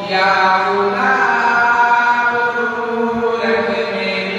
یا غلام رکھ میں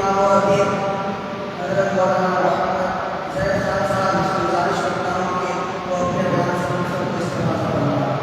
امام و ادیب حضرت مولانا محمد زید خان صاحب سے گزارش کرتا ہوں کہ وہ اپنے بیان سے ہم سب کو استفادہ فرمائیں۔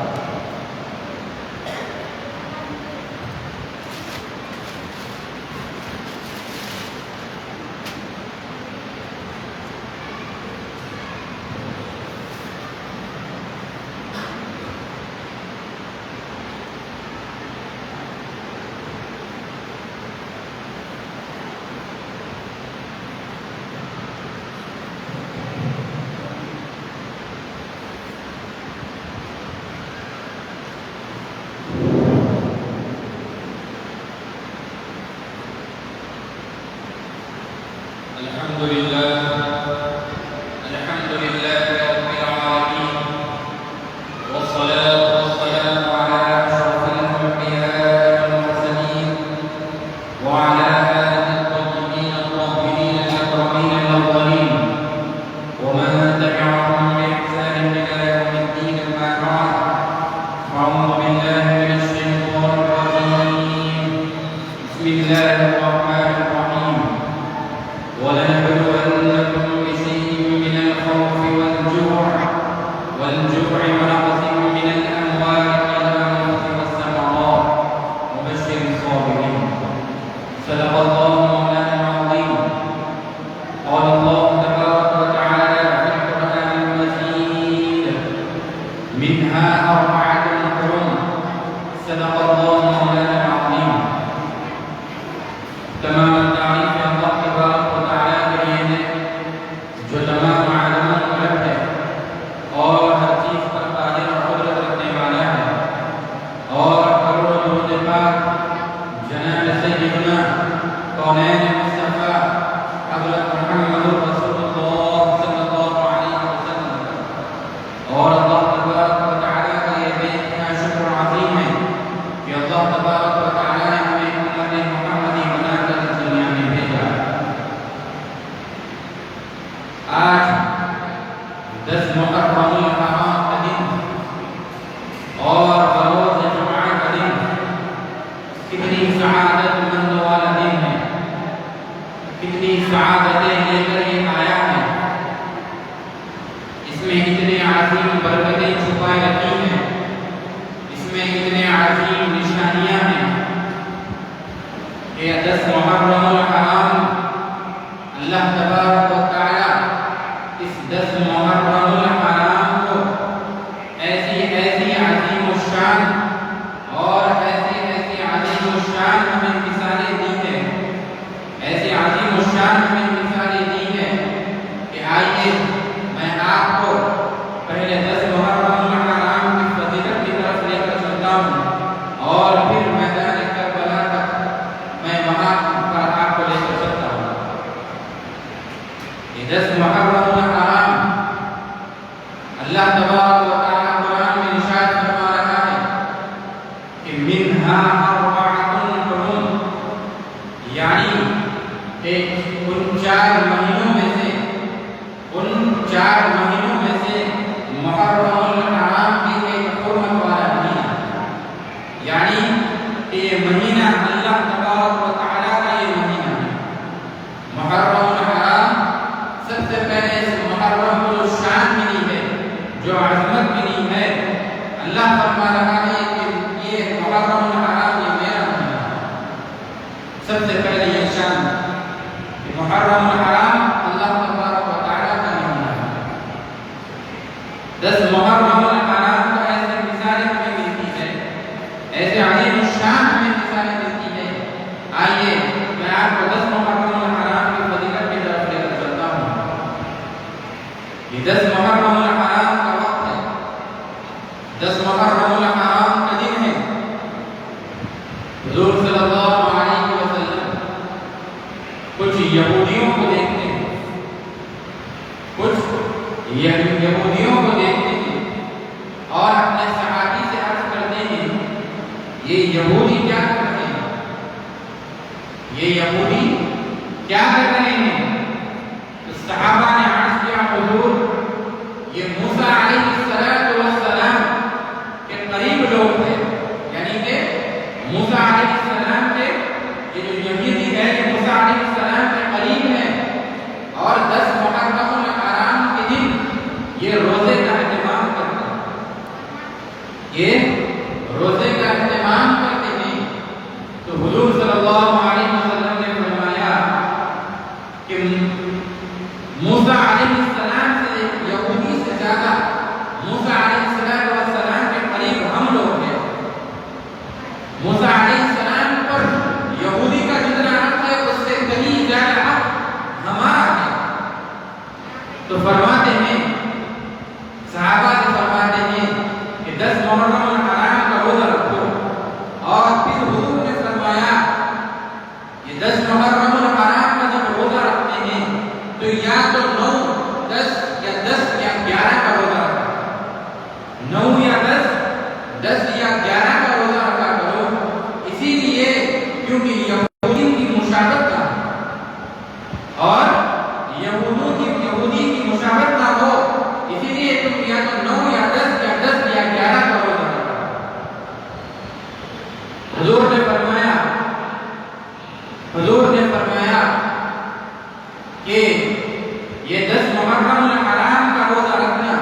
موسیٰ علیہ السلام کے یہ جو یہودی ہے کہ موسیٰ علیہ السلام یا تو 9 10 یا 10 یا 11 کا روزہ رکھا، 9 یا 10 10 یا 11 کا روزہ رکھا کرو، اسی لیے کیونکہ یہودی کی مشابہت نہ اور یہودی کی مشابہت نہ ہو، اسی لیے تم یا تو 9 یا 10 یا 10 یا 11 کا روزہ رکھا۔ حضور نے فرمایا کہ یہ 10 محرم الحرام کا روزہ رکھنا،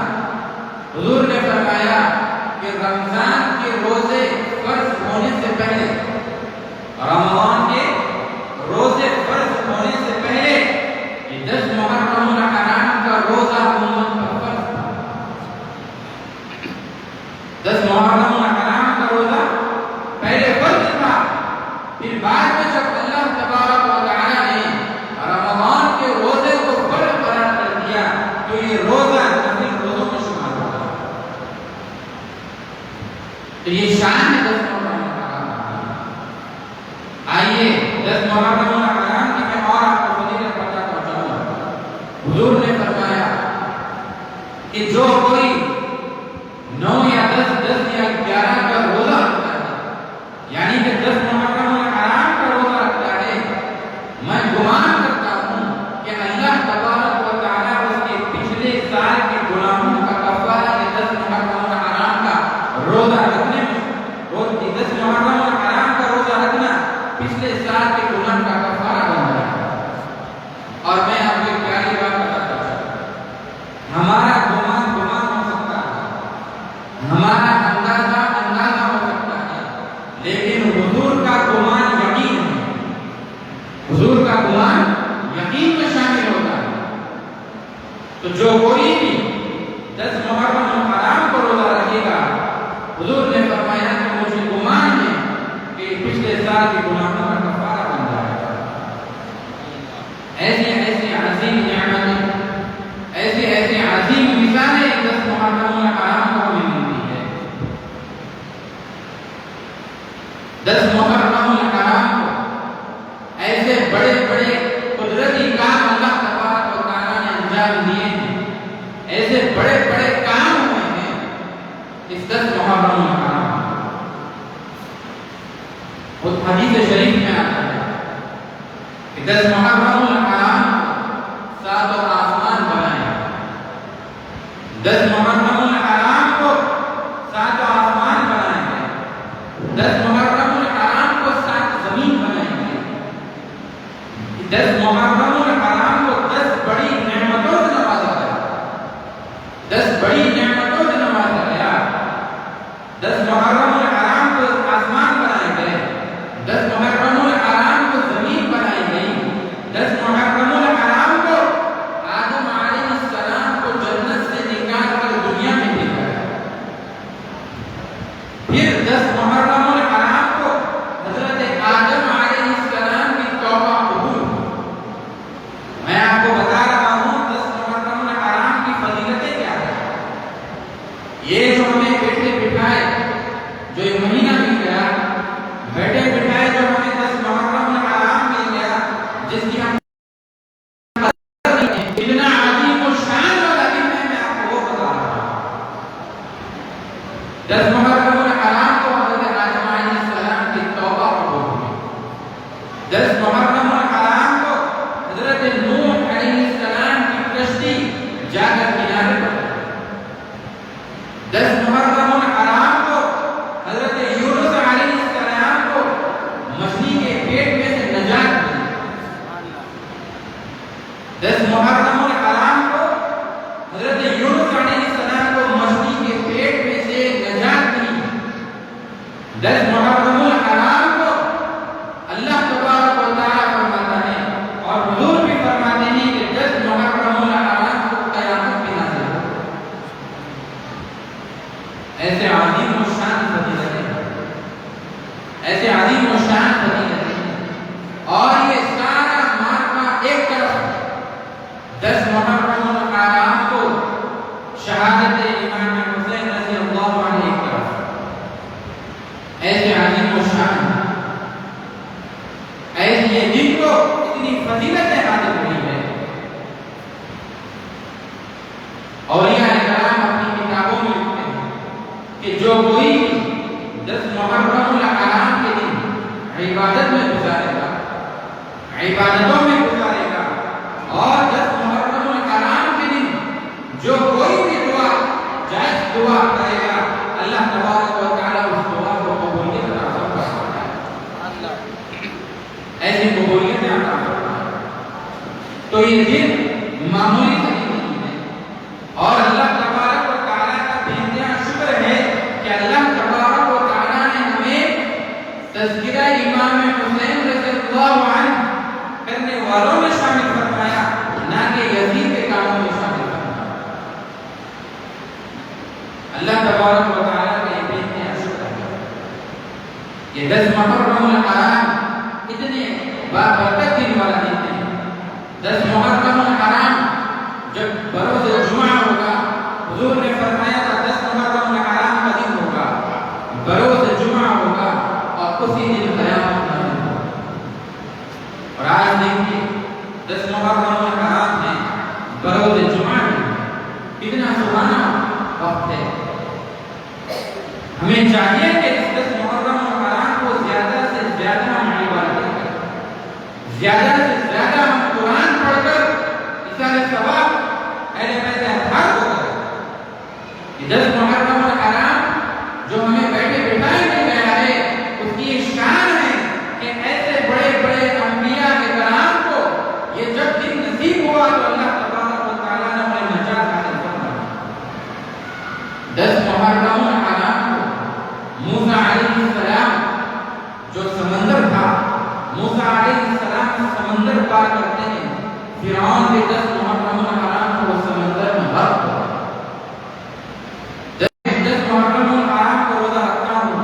حضور نے فرمایا کہ رمضان کے روزے فرض ہونے سے پہلے، رمضان کے روزے فرض ہونے سے پہلے یہ 10 محرم الحرام کا روزہ امت پر فرض تھا۔ 10 محرم الحرام کا روزہ پہلے فرض تھا، پھر بعد میں جب اللہ تبارک و تعالی نے رمضان کے روزے کو فرض قرار کر دیا تو یہ روزہ نفل روزوں میں شمار ہوگا۔ تو یہ شان ہے 10 محرم الحرام۔ آئیے 10 محرم الحرام کی میں اور آپ کو فضیلت بتاتا چلوں۔ حضور نے فرمایا کہ جو کوئی 9 یا 10 10 یا 11 کا روزہ رکھتا ہے، یعنی کہ 10 محرم الحرام کا روزہ رکھتا ہے، میں گمان کرتا ہوں کہ اللہ تبارک و تعالی اس کے پچھلے سال کے گناہوں کا کفارہ یہ 10 محرم الحرام کا روزہ رکھنے میں، 10 محرم الحرام کا روزہ رکھنا پچھلے سال کے گناہ کا کفارہ بن جائے گا۔ اور میں آپ کو ایک پیاری بات بتاتا ہوں، ہمارا گمان ہو سکتا ہے، ہمارا اندازہ ہو سکتا ہے، لیکن حضور کا گمان یقین ہے، حضور کا گمان یقین میں شامل ہوتا ہے۔ تو جو کوئی بھی 10 محرم الحرام کو روزہ رکھے گا، حضور نے فرمایا کہ مجھے گمان ہے کہ پچھلے سال کے گناہوں کا کفارہ بن جائے گا۔ ایسی عظیم نعمتیں، ایسی عظیم مثالیں 10 محرم الحرام کو ہمیں ملتی ہے۔ 10 محرم الحرام کو ایسے بڑے بڑے قدرتی کام اللہ تبارک و تعالی نے انجام دیے ہیں، ایسے بڑے بڑے کام ہوئے ہیں اس 10 محرم الحرام۔ خود حدیث شریف میں آتا ہے کہ 10 محرم الحرام 7 آسمان بنائے، 10 محرم الحرام کو 7 آسمان بنائے گئے، 10 محرم الحرام کو 7 زمین بنائے گئے، 10 محرم الحرام کو 10 بڑی نعمتوں سے نوازا گیا، 10 بڑی نعمتوں سے نوازا گیا۔ 10 محرم الحرام کو آسمان بنائے گئے، 10 محرم الحرام کو زمین بنائی گئی، 10 محرم الحرام کو آدم علیہ السلام کو جنت سے نکال کر دنیا میں بھیجا گیا، پھر 10 محرم الحرام کو حضرت آدم علیہ السلام کی توبہ قبول۔ میں آپ کو بتا رہا ہوں 10 محرم الحرام کی فضیلتیں کیا ہیں۔ یہ جو ہمیں بیٹھے بٹھائے جو یہ مہینہ مل گیا، بیٹھے بٹھائے جو ہمیں 10 محرم الحرام مل گیا، جس کی ہم اتنا عظیم و شان والا دن ہے، میں آپ کو وہ بتا رہا ہوں۔ 10 محرم الحرام کو حضرت آدم علیہ السلام کی توبہ قبول ہوئی، 10 محرم الحرام کو حضرت نوح علیہ السلام کی کشتی جا کر کنارے پر، 10 محرم الحرام کو حضرت یونس علیہ السلام کو مچھلی کے پیٹ میں سے نجات ملی، 10 محرم الحرام کو حضرت یونس علیہ السلام کو مچھلی کے پیٹ میں سے نجات ملی، 10 محرم الحرام کو اللہ تبارک و تعالی فرماتا ہے اور حضور بھی فرماتے ہیں کہ 10 محرم الحرام کو قیامت بھی نازل ہو۔ ایسے عظیم و شان فضیلتیں، ایسے عظیم و شان فضیلتیں، اور یہ سارا مارکا ایک طرف عبادتوں میں گزارے گا، اور 10 محرم الحرام کے دن جو کوئی بھی دعا جائز دعا کرے گا اللہ تبارک و تعالیٰ اس دعا کو قبولیت عطا فرماتا ہے، ایسی قبولیت عطا فرماتا ہے۔ تو یہ دن معمولی دن نہیں ہے، اور اللہ تبارک و تعالیٰ کا بے انتہا شکر ہے کہ اللہ تبارک و تعالیٰ نے ہمیں تذکرہ امام حسین رضی اللہ عنہ کرنے والوں میں شامل فرمایا، نہ کہ یزید کے کاموں میں شامل فرمایا۔ اللہ تبارک و تعالیٰ کا یہ بے انتہا شکر ہے۔ یہ 10 محرم الحرام اتنے بابرکت دن والا دن ہے۔ 10 محرم الحرام جب بروز جمعہ ہوگا، حضور نے فرمایا تھا 10 محرم الحرام کا دن ہوگا، بروز جمعہ ہوگا، اور اسی دن قیامت نازل ہوگا۔ اور آج دیکھیے 10 محرم الحرام ہے، بروز جمعہ ہے، کتنا سبحانہ وقت ہے۔ ہمیں چاہیے کہ اس 10 محرم الحرام کو زیادہ سے زیادہ ہم عبادت کریں، زیادہ سے زیادہ ہم قرآن پڑھ کر اثار ثواب اہل بیت اطہار کو کریں۔ یہ 10 محرم الحرام جو ہمیں بیٹھے بٹھائے نہیں گیا ہے، اس کی یہ شان ہے کہ ایسے بڑے بڑے انبیاء کرام کو یہ جب دن نصیب ہوا تو اللہ تبارک و تعالیٰ نے انہیں نجات حاصل فرمائی۔ 10 محرم الحرام کو موسیٰ علیہ السلام جو سمندر تھا، موسیٰ علیہ السلام سمندر پار کرتے ہیں، فرعون کے 10 محرم الحرام کو سمندر میں غرق ہوا۔ 10 محرم الحرام کو روزہ رکھتا ہوں،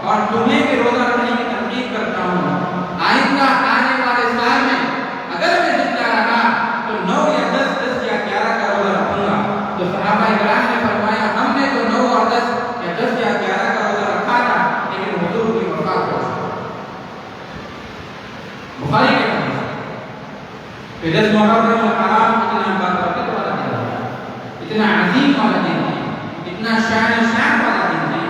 اور تمہیں بھی روزہ رکھنے کی ترغیب کرتا ہوں۔ آئندہ آنے والے سال میں اگر میں زندہ رہا تو 9 یا 10 یا 11 کا روزہ رکھوں گا۔ تو صحابہ کرام نے فرمایا ہم نے تو 9 اور 10 یا 10 یا 11 کا روزہ رکھا تھا، لیکن حضور کی وفات ہو چکی۔ بخاری کے حدیث ہے۔ 10 محرم الحرام اتنا بابرکت والا دن ہے، اتنا عظیم والا دن ہے، اتنا شان والا دن ہے،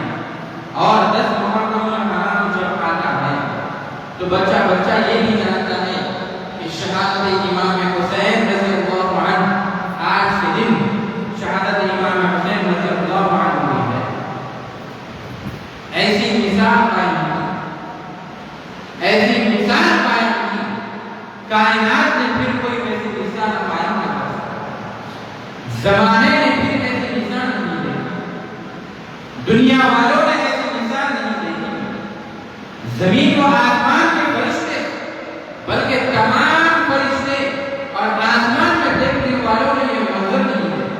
اور 10 محرم الحرام جب آتا ہے تو بچہ یہ بھی جانتا ہے کہ شہادت امام حسین رضی اللہ عنہ آج کے دن شہادت امام حسین رضی اللہ عنہ ہوئی ہے۔ ایسی مثال قائم کی، ایسی مثال قائم کی، کائنات نے پھر کوئی ایسی مثال قائم نہ کر سکا، زمانے نے پھر ایسی مثال نہیں دیکھی، دنیا والوں نے ایسی مثال نہیں دیکھی، زمین و آسمان کے فرشتے بلکہ تمام فرشتے اور آسمان میں دیکھنے والوں نے یہ منظر نہیں دیکھا۔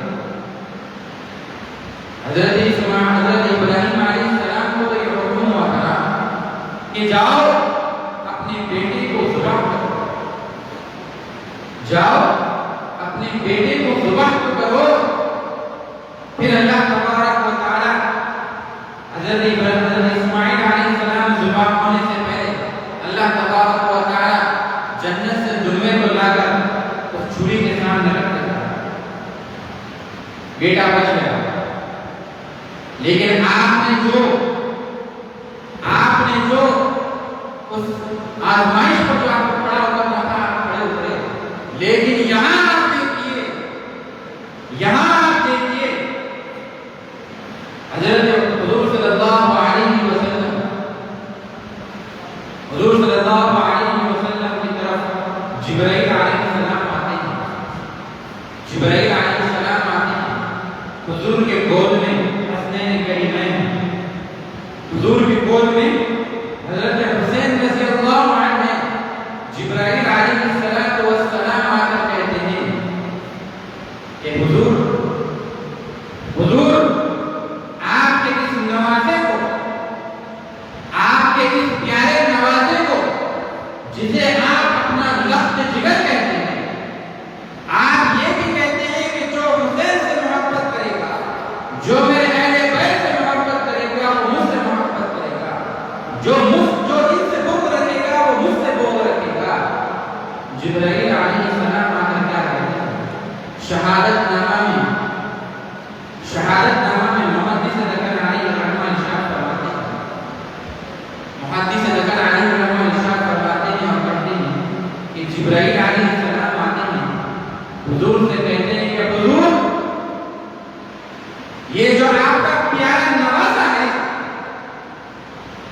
حضرت ابراہیم علیہ السلام کو تو یہ حکم ہوا تھا کہ جاؤ اپنے بیٹے کو ذبح کرو، جاؤ اپنے بیٹے کو ذبح کرو۔ پھر اللہ تبارک و تعالیٰ حضرت اسماعیل علیہ السلام ذبح ہونے سے پہلے اللہ تبارک و تعالیٰ جنت سے دلوے کو لا کر اس چھری کے سامنے رکھ دیتا، بیٹا بچ گیا۔ لیکن آپ نے جو اس آزمائش پر جو آپ کو کھڑا اترنا تھا آپ کھڑے اترے، لیکن یہاں آپ دیکھیے حضرت حضور صلی اللہ علیہ وسلم کی طرف جبرائیل علیہ السلام آتے ہیں، حضور کے گود میں حسنین کریمین، حضور کی گود میں حضرت حسین رضی اللہ عنہ ہیں۔ جبرائیل علیہ السلام آ کر کہتے ہیں کہ حضور آپ کے اس نوازے کو، آپ کے اس پیارے نوازے کو جسے آپ اپنا لفظ جگر کہتے ہیں، آپ یہ بھی کہتے ہیں کہ جو حسین سے محبت کرے گا، جو میرے اہل بیت سے محبت کرے گا وہ مجھ سے محبت کرے گا، جو ان سے بغض رکھے گا وہ مجھ سے بغض رکھے گا۔ جبرائیل علیہ السلام آ کر کیا کہتے ہیں؟ شہادت نامہ میں محدث ذکر علیہ الرحمہ ارشاد فرماتے ہیں، محدث ذکر علیہ الرحمہ ارشاد فرماتے ہیں اور کہتے ہیں کہ جبرائیل حضور سے کہتے ہیں کہ حضور یہ جو آپ کا پیارا نوازا ہے،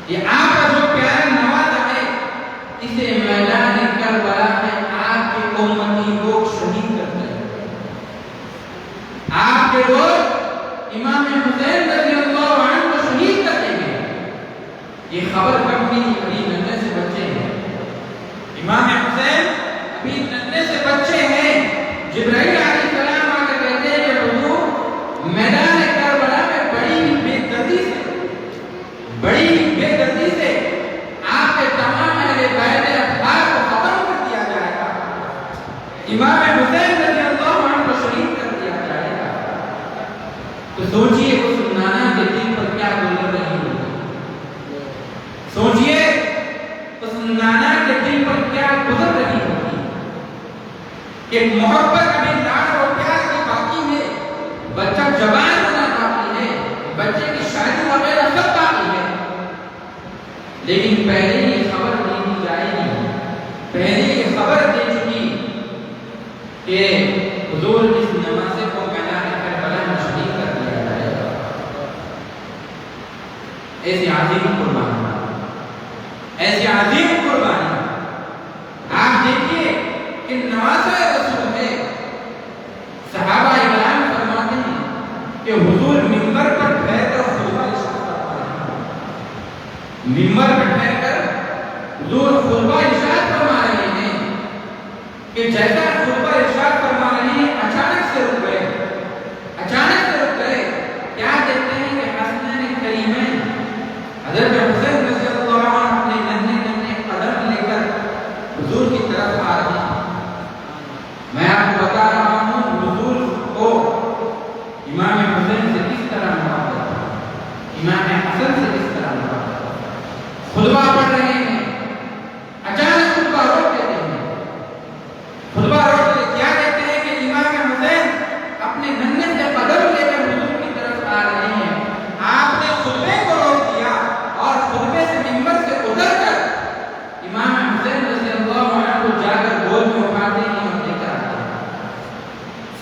یہ آپ کا جو پیارا نوازا ہے، اسے میدان کربلا میں آپ کے امتی لوگ شہید کرتے ہیں۔ آپ کے لوگ امام حسین رضی اللہ عنہ کو شہید کر دیں گے۔ یہ خبر کب ملی؟ ابھی ننھے سے بچے ہیں، امام حسین ابھی ننھے سے بچے ہیں۔ جبرائیل علیہ السلام آ کر کہتے ہیں کہ حضور میدان کربلا میں بڑی بے دردی سے آپ کے تمام اہل بیت اطہار کو ختم کر دیا جائے گا، امام حسین رضی اللہ عنہ کو شہید کر دیا جائے گا۔ تو سوچئے اس نانا کے دل پر کیا گزر رہی ہوگی، سوچئے اس نانا کے دل پر کیا گزر رہی ہوگی۔ ایک محبت ابھی لاڈ اور پیار کی باقی ہے، بچہ جوان ہونا باقی ہے، بچے کی شادی وغیرہ سب باقی ہے، لیکن پہلے یہ خبر دے دی جائے گی، پہلے یہ خبر دے چکی کہ حضور اس نمازے کو میدان کربلا میں شہید کر دیا جائے گا۔ ایسی عظیم قربانی، ایسی عظیم قربانی آپ دیکھیے کہ نوازہ رسول ہے۔ صحابہ اکرام فرماتے ہیں کہ حضور منبر پر ٹھہر کر خطبہ ارشاد فرما رہے ہیں، منبر پر ٹھہر کر حضور خطبہ ارشاد فرما رہے ہیں کہ جیسا خطبہ ارشاد فرما رہے ہیں اچانک سے رک گئے، کیا دیکھتے ہیں کہ حسنین کریمین حضرت حسین رضی اللہ عنہ اپنے ننھے قدم لے کر حضور کی طرف آ رہے ہیں۔ میں آپ کو بتا رہا ہوں حضور کو امام حسین سے کس طرح محبت ہے، امام حسن سے کس طرح محبت ہے۔ خطبہ پڑھ رہے ہیں، اچانک خطبہ روک دیتے ہیں، خطبہ روک دیتے کیا کہتے ہیں کہ امام حسین اپنے ننھے سے قدم لے کر حضور کی طرف آ رہے ہیں۔ آپ نے خطبے کو روک دیا اور خطبے سے منبر سے اتر کر امام حسین رضی اللہ عنہ کو جا کر گود میں اٹھاتے ہیں اور لے کر آتے ہیں۔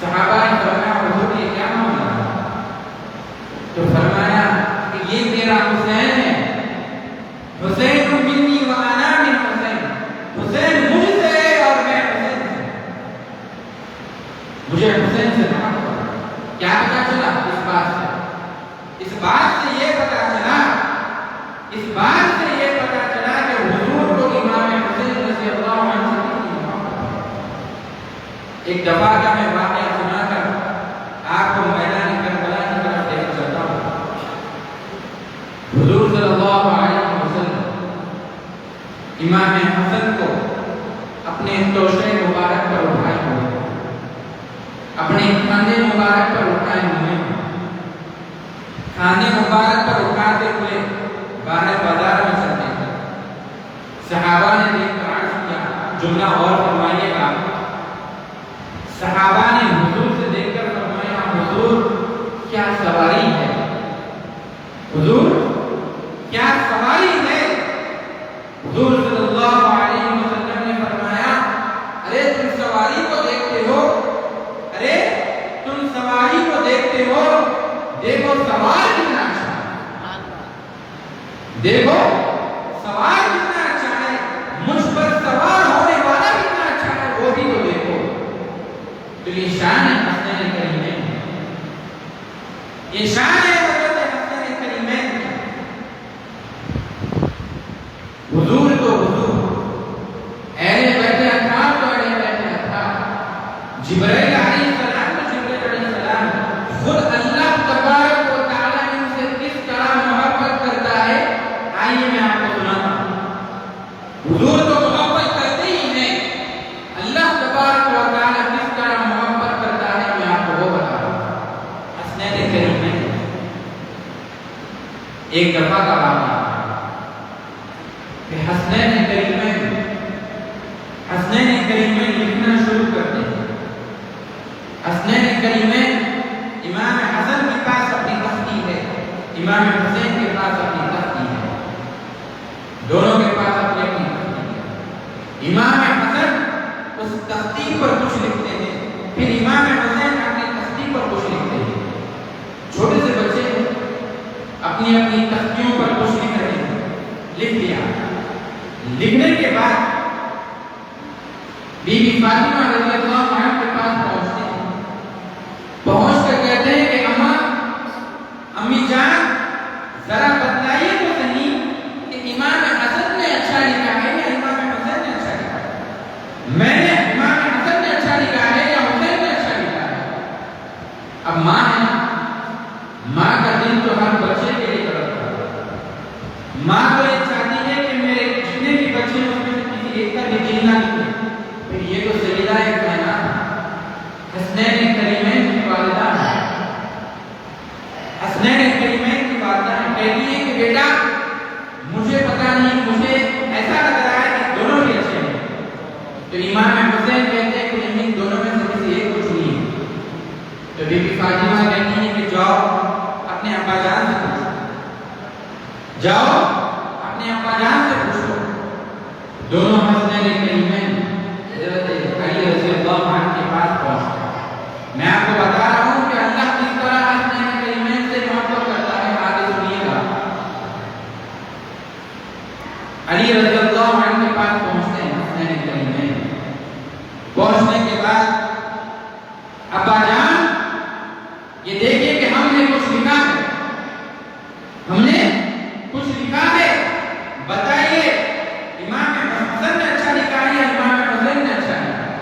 صحابہ نے فرمایا حضور یہ کیا معاملہ ہے؟ تو فرمایا کہ یہ میرا حسین ہے، حسین منی و انا من حسین، حسین مجھ سے ہے اور میں حسین سے، مجھے حسین سے محبت ہے۔ کیا پتا چلا اس بات سے؟ اس بات سے یہ پتا چلا، اس بات سے یہ پتا چلا کہ حضور کو امام حسین رضی اللہ عنہ سے کتنی محبت ہے۔ ایک دفعہ کا میں واقعہ سنا کر آپ کو میدان کربلا کی طرف لے چلتا ہوں۔ حضور صلی اللہ علیہ وسلم امام حسن کو اپنے توشے مبارک پر اٹھائے ہوئے، اپنے کھانے مبارک پر اٹھائے ہوئے، کھانے مبارک پر اٹھاتے ہوئے باہر بازار میں چلتے ہیں۔ صحابہ نے دیکھ کر عرض کیا، جملہ اور فرمائیے گا، صحابہ نے حضور سے دیکھ کر فرمایا حضور کیا سواری ہے، حضور کیا سواری ہے۔ حضور صلی اللہ علیہ وسلم نے فرمایا ارے تم سواری کو دیکھتے ہو، ارے تم سواری کو دیکھتے ہو، دیکھو سوار کتنا اچھا ہے، دیکھو سوار کتنا اچھا ہے، مجھ پر سوار ہونے والا کتنا اچھا ہے وہ بھی تو دیکھو۔ تو یہ شان ہے حسنین کریمین، یہ شان ہے حضرت حسنین کریمین۔ حضور تو حضور، اہل بیت اطہار تو اہل بیت اطہار، جبرائیل علیہ السلام تو جبرائیل علیہ السلام، خود اللہ تبارک و تعالیٰ ان سے کس طرح محبت کرتا ہے آئیے میں آپ کو سناتا ہوں۔ حضور تو محبت کرتے ہی ہیں، اللہ تبارک و تعالیٰ کس طرح محبت کرتا ہے میں آپ کو وہ بتا رہا ہوں۔ حسنین کریمین ایک دفعہ کا واقعہ کہ حسنین کریمین لکھنا شروع کرتے ہیں۔ حسنین کریمین امام حسن کے پاس اپنی تختی ہے، امام حسین کے پاس اپنی تختی ہے، دونوں کے پاس اپنی تختی ہے۔ امام حسن اس تختی پر کچھ لکھتے ہیں، پھر امام حسین اپنی تختی پر کچھ لکھتے ہیں. چھوٹے سے بچے اپنی اپنی تختیوں پر کچھ لکھ رہے ہیں. لکھ دیا. لکھنے کے بعد بی بی فاطمہ رضی اللہ عنہ کے پاس پہنچتے ہیں. پہنچ کر کہتے ہیں کہ امی جان ذرا بتائیے تو صحیح کہ امام حسن نے اچھا لکھا ہے یا امام حسین نے اچھا لکھا ہے. میں نے امام حسن نے اچھا لکھا ہے یا حسین نے اچھا لکھا ہے. اب ماں ہے نا, ماں کا دل تو ہر بچے کے لیے تڑپتا ہے. ماں تو یہ چاہتی ہے کہ میرے جتنے بھی بچے ہیں اس میں سے کسی ایک کا بھی دل نہ لکھے. پھر یہ تو سیدہ کائنات حسنین کریمین کی والدہ ہے. حسنین کریمین کی والدہ ہے. کہتی ہے کہ بیٹا مجھے پتا نہیں, مجھے ایسا لگ رہا ہے کہ دونوں بھی اچھے ہیں. تو امام حسین کہتے ہیں کہ نہیں, دونوں میں سے کسی ایک کو چنیے. تو بی بی فاطمہ کہتی ہیں کہ جاؤ اپنے ابا جان سے پوچھو, جاؤ اپنے ابا جان سے پوچھو. دونوں حسنین کریمین حضرت علی رضی اللہ عنہ کے پاس پہنچے. میں آپ کو بتا رہا ہوں کہ اللہ کس طرح حسنین کریمین سے محبت کرتا ہے. آگے سنیے گا. علی رضی اللہ عنہ کے پاس پہنچتے ہیں حسنین کریمین. پہنچنے کے بعد ابا جان یہ دیکھیے کہ ہم نے کچھ لکھا ہے, ہم نے کچھ لکھا ہے, بتائیے امام حسن نے اچھا لکھا ہے یا امام حسین نے اچھا لکھا ہے.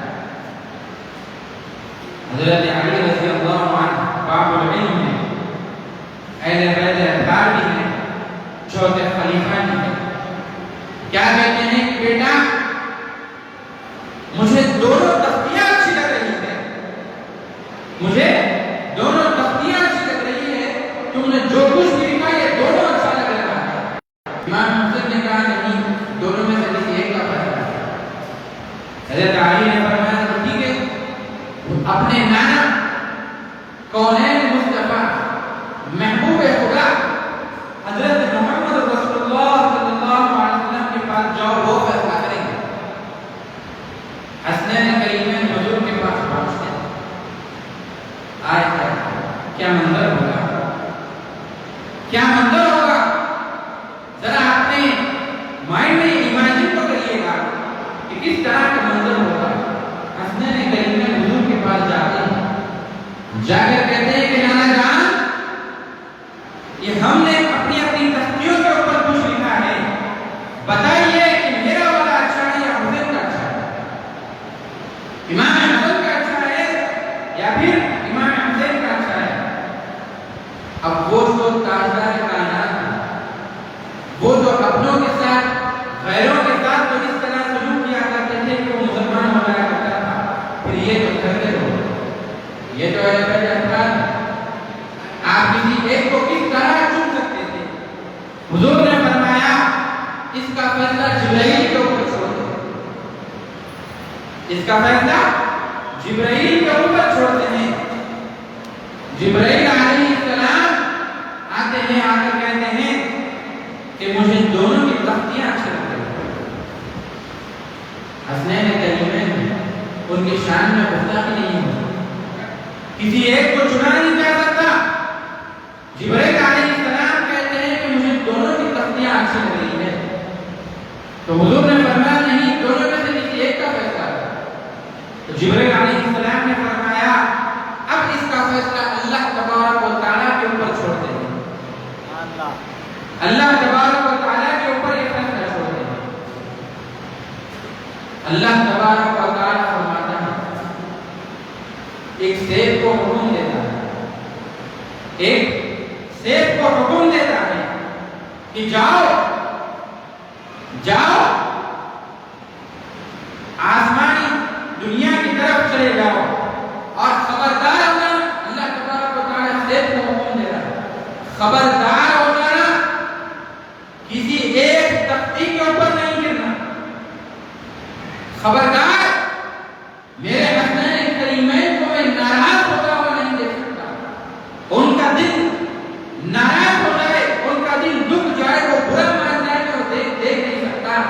حضرت علی رضی اللہ عنہ باب العلم ہے, اہل بیت اطہار بھی ہیں, چوتھے خلیفہ بھی ہیں. کیا کہتے ہیں کہ بیٹا مجھے دونوں تختیاں اچھی لگ رہی ہیں, مجھے دونوں تختیاں اچھی لگ رہی ہے, تم نے جو کچھ بھی لکھا یہ دونوں اچھا لگ رہا ہے. امام حسین نے کہا نہیں, دونوں میں سے کسی ایک کا فیصلہ ہے. حضرت علی نے فرمایا تو ٹھیک ہے, اپنے نانا کونین مصطفیٰ محبوب خدا حضرت محمد رسول اللہ صلی اللہ علیہ وسلم کے پاس جاؤ, وہ فیصلہ کریں گے. حسنین کریمین حضور کے پاس پہنچتے ہیں. آئے کیا منظر ہوگا, کیا منظر ہوگا, ذرا اپنے مائنڈ میں امیجن تو کریے گا کہ کس طرح کا منظر ہوگا. حسنین کریمین حضور کے پاس جاتے ہیں. جا کر کہتے ہیں کہ نانا جان یہ ہم نے اپنی اپنی تختیوں کے اوپر کچھ لکھا ہے, بتائیے کہ میرا والا اچھا ہے یا حسین کا اچھا ہے, امام حسن کا اچھا ہے یا پھر امام حسین کا اچھا ہے. اب وہ جو تاجدار کائنات ہے, وہ جو اپنوں کے ساتھ غیروں کے ساتھ تو اس طرح سلوک کیا کرتے تھے کہ وہ مسلمان ہو جایا کرتا تھا, پھر یہ تو کرتے ہو, یہ تو اہل بیت اطہار ہے. آپ کسی ایک کو کس طرح چن سکتے تھے. حضور نے فرمایا اس کا فیصلہ جبرائیل کے اوپر چھوڑ دیں, اس کا فیصلہ جبرائیل کے اوپر چھوڑتے ہیں. جبرائیل علیہ السلام آتے ہیں, آ کر کہتے ہیں کہ مجھے دونوں کی تختیاں اچھی لگتی ہیں. حسنین کریمین ان کی شان میں گستاخی نہیں ہوتی, کسی ایک کو چنا نہیں جا سکتا. جبرائیل علیہ السلام کہتے ہیں کہ مجھے دونوں کی تختیاں اچھی لگ رہی ہیں. تو حضور نے فرمایا نہیں, دونوں میں سے کسی ایک کا فیصلہ ہے. تو جبرائیل علیہ السلام نے فرمایا اب اس کا فیصلہ اللہ تبارک و تعالیٰ کے اوپر چھوڑتے ہیں. اللہ تبارک و تعالیٰ کے اوپر یہ فیصلہ چھوڑتے ہیں. اللہ تبارک و تعالیٰ فرماتا ہے, ایک سیب کو حکم دیتا ہے, ایک سیب کو حکم دیتا ہے کہ جاؤ جاؤ آسمانی دنیا کی طرف چلے جاؤ اور خبردار ہونا. اللہ تبارک و تعالیٰ سیب کو حکم دے رہا ہے, خبردار ہو جانا, کسی ایک تختی کے اوپر نہیں گرنا. خبردار, میرے حسنین کریمین کو میں ناراض ہوتا ہوا نہیں دیکھ سکتا. ان کا دل ناراض ہو جائے, ان کا دل دکھ جائے, وہ برا مان جائے تو دیکھ نہیں سکتا.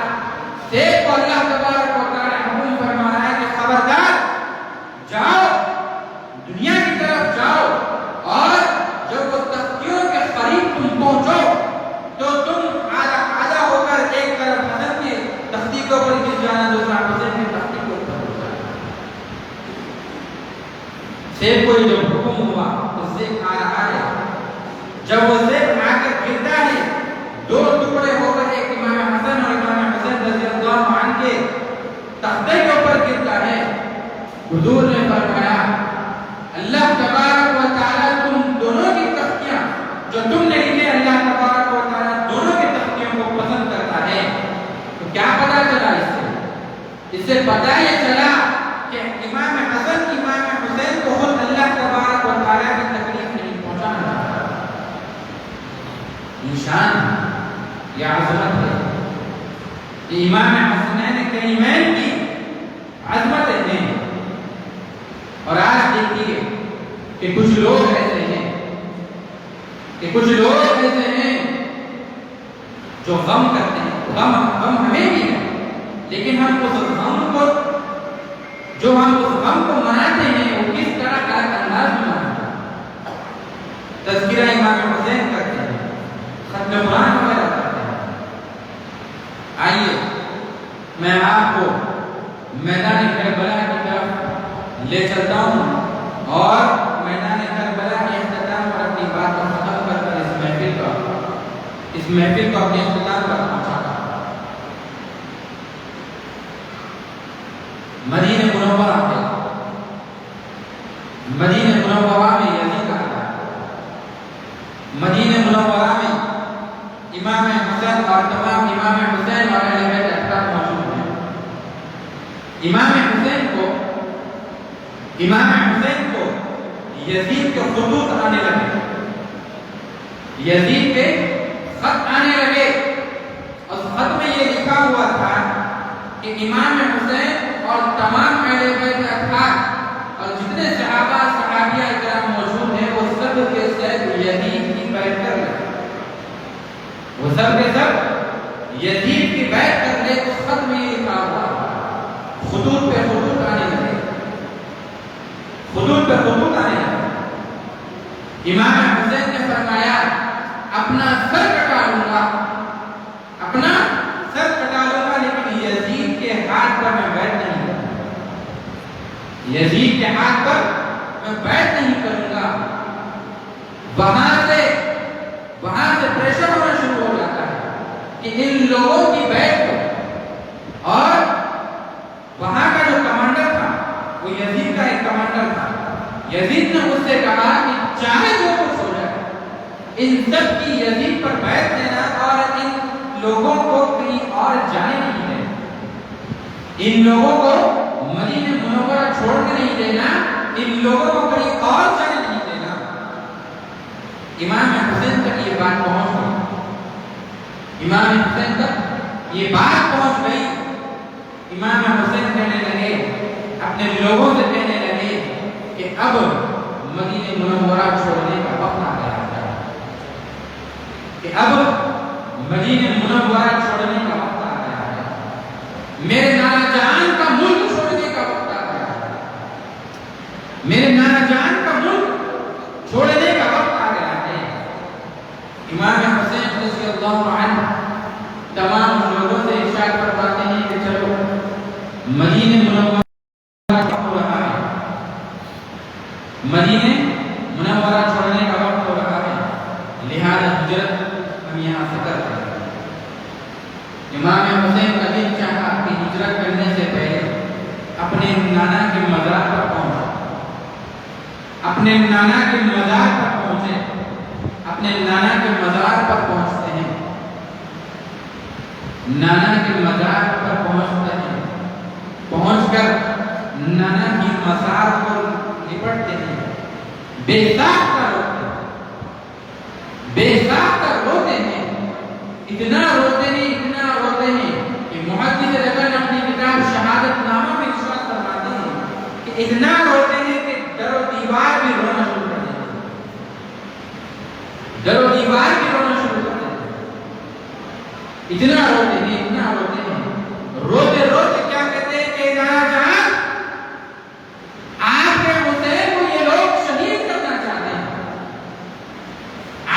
سے کوئی جو حکم ہوا اس سے آ رہا ہے، جب وہ زیب آ کر گرتا ہے، دو ٹکڑے ہو کر ایک امام حسن اور امام حسین رضی اللہ عنہ کے تختے کے اوپر گرتا ہے، حضور نے فرمایا اللہ تبارک و تعالیٰ تم دونوں کی تختیاں جو تم نے لکھے، اللہ تبارک و تعالیٰ دونوں کی تختیوں کو پسند کرتا ہے۔ تو کیا پتا چلا اس سے پتا یہ چلا کہ امام حسن امام حسین کو خود اللہ تبارک و تعالیٰ کی تکلیف نہیں پہنچانا چاہتا۔ نشان یا عظمت ہے کہ امام حسنین کریمین کی عظمت ہے۔ اور آج دیکھیے کہ کچھ لوگ ایسے ہیں جو غم کرتے ہیں، غم ہمیں بھی ہے، لیکن ہم اس غم کو مناتے ہیں وہ کس طرح کا انداز میں مناتے ہیں؟ تذکرہ امام حسین کرتے ہیں، ختم قرآن وغیرہ کرتے ہیں۔ آئیے میں آپ کو میدان کربلا کی طرف لے چلتا ہوں اور میدان کربلا کے اختتام پر اپنی بات کو ختم کر کر اس محفل کو اپنے اختتام پر پہنچاتا ہوں۔ مدینہ منورہ میں یزید آتا ہے۔ مدینہ منورہ میں امام حسین اور تمام امام حسین اور اہل بیت اطہار موجود ہیں۔ امام حسین کو یزید کے خطوط آنے لگے، یزید کے خط آنے لگے، اور خط میں یہ لکھا ہوا تھا کہ امام حسین اور تمام اہل بیت اطہار اور جتنے صحابہ صحابیہ کرام موجود ہیں وہ سب کے سب یزید کی بیعت کر لیں، وہ سب کے سب یزید کی بیعت کر لیں۔ اس خط میں یہ لکھا ہوا خطوط پہ خطوط آنے لگے، خطوط پہ خطوط آنے لگے۔ امام حسین نے فرمایا اپنا سر کٹا لوں گا لیکن یزید کے ہاتھ پر میں بیعت نہیں کروں گا، یزید کے ہاتھ پر میں بیعت نہیں کروں گا۔ وہاں سے پریشر ہونا شروع ہو جاتا ہے کہ ان لوگوں کی بیعت کو، اور وہاں کا جو کمانڈر تھا وہ یزید کا ایک کمانڈر تھا، یزید نے اس سے کہا کہ چاہے جو کچھ ہو جائے ان سب کی یزید پر بیعت دینا اور ان لوگوں کو کہیں اور جانے نہیں دینا، ان لوگوں کو مدینہ منورہ چھوڑ کے نہیں دینا، ان لوگوں کو کہیں اور جانے نہیں دینا۔ امام حسین تک یہ بات پہنچ گئی، امام حسین تک یہ بات پہنچ گئی۔ امام حسین کہنے لگے، اپنے لوگوں سے کہنے لگے کہ اب مدینہ منورہ چھوڑنے کا وقت آ گیا ہے، کہ اب مدینہ منورہ چھوڑنے کا وقت آ گیا ہے، میرے نانا جان کا ملک چھوڑنے کا وقت آ گیا ہے، میرے نانا جان کا ملک چھوڑنے کا وقت آ گیا ہے۔ امام حسین رضی اللہ عنہ تمام لوگوں سے ارشاد فرماتے ہیں کہ چلو مدینہ منورہ چھوڑنے کا وقت ہو رہا ہے، لہذا ہجرت ہم یہاں سے کر رہے ہیں۔ امام حسین کا دل چاہا کہ ہجرت کرنے سے پہلے اپنے نانا کے مزار پر پہنچے، اپنے نانا کے مزار پر پہنچے، اپنے نانا کے مزار پر پہنچتے ہیں، نانا کے مزار پر پہنچتے ہیں، پہنچ کر نانا کی مزار کو لپٹتے ہیں، بے ساختہ روتے ہیں، اتنا روتے ہیں کہ محدث رجل اپنی کتاب شہادت نامہ میں ارشاد فرماتے ہیں کہ اتنا روتے ہیں کہ در و دیوار بھی رونا شروع کر دیتے ہیں، در و دیوار بھی رونا شروع کر دیتے ہیں، اتنا روتے ہیں، روتے کیا کہتے ہیں کہ نانا جان آپ کے حسین کو یہ لوگ شہید کرنا چاہتے ہیں،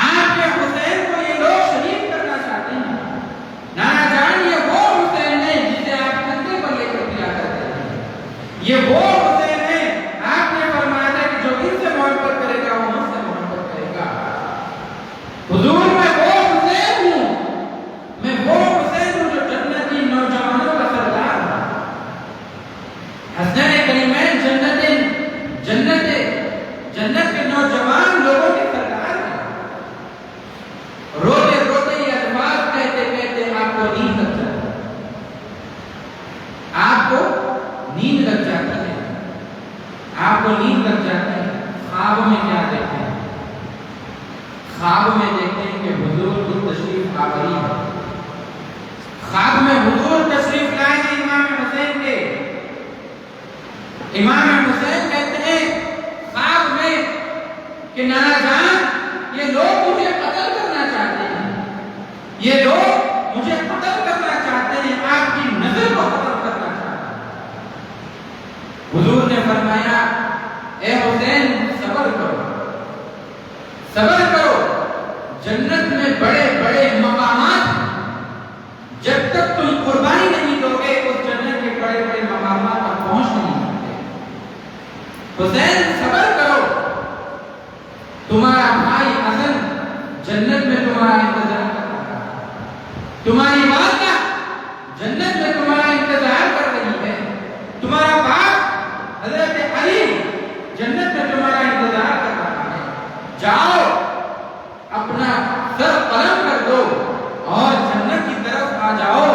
آپ کے حسین کو یہ لوگ شہید کرنا چاہتے ہیں، نانا جان یہ وہ حسین ہے جسے آپ کندھے پر لے کر پیا کرتے ہیں، یہ وہ حسین ہے آپ نے فرمایا تھا کہ جو کو نیند لگ جاتی ہے، خواب میں کیا دیکھتے ہیں؟ خواب میں دیکھتے ہیں کہ حضور کی تشریف آوری ہے، خواب میں حضور تشریف لائے ہیں امام حسین کے۔ امام حسین کہتے ہیں خواب میں کہ نانا جان یہ لوگ مجھے قتل کرنا چاہتے ہیں، یہ لوگ مجھے قتل کرنا چاہتے ہیں، آپ کی نظر کو قتل کرنا چاہتے ہیں۔ حضور نے فرمایا اے حسین صبر کرو، صبر کرو، جنت میں بڑے بڑے مقامات ہیں، جب تک تم قربانی نہیں دو گے اس جنت کے بڑے بڑے مقامات تک پہنچ نہیں سکتے۔ حسین صبر کرو، تمہارا بھائی حسن جنت میں تمہارا انتظار کر رہا ہے، تمہاری والدہ جنت میں تمہارا انتظار کر رہی ہے، تمہارا باپ حضرت علی جنت میں تمہارا انتظار کر رہا ہے۔ جاؤ اپنا سر قلم کر دو اور جنت کی طرف آ جاؤ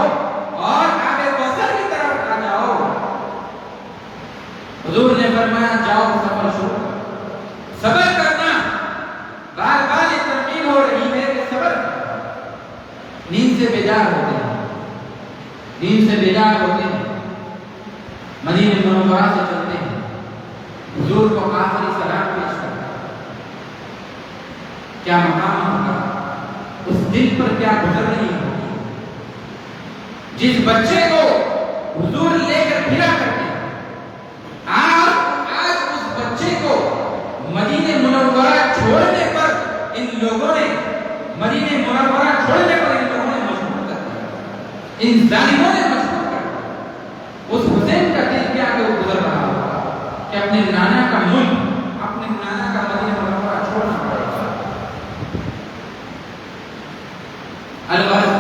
اور آگے کوثر کی طرف آ جاؤ۔ حضور نے فرمایا جاؤ سفر شروع کرو، صبر کرنا، بار بار یہ تلقین ہو رہی ہے کہ صبر کرو۔ نیند سے بیدار ہوتے ہیں، نیند سے بیدار ہوتے ہیں، مدینہ منورہ سے چلتے ہیں، حضور کو آخری سلام پیش کرتے ہیں۔ کیا مقام ہوگا اس دن پر، کیا گزر رہی ہوگی؟ جس بچے کو حضور لے کر پھرا کرتے ہیں، آج اس بچے کو مدینہ منورہ چھوڑنے پر ان لوگوں نے، مدینہ منورہ چھوڑنے پر ان لوگوں نے مجبور کر دیا، ان ظالموں نے مجبور کر دیا۔ اس حسین کا دل کیا کہ وہ گزر رہا ہوگا کہ اپنے نانا کا ملک، اپنے نانا کا مدینہ منورہ چھوڑنا پڑے گا۔ الغرض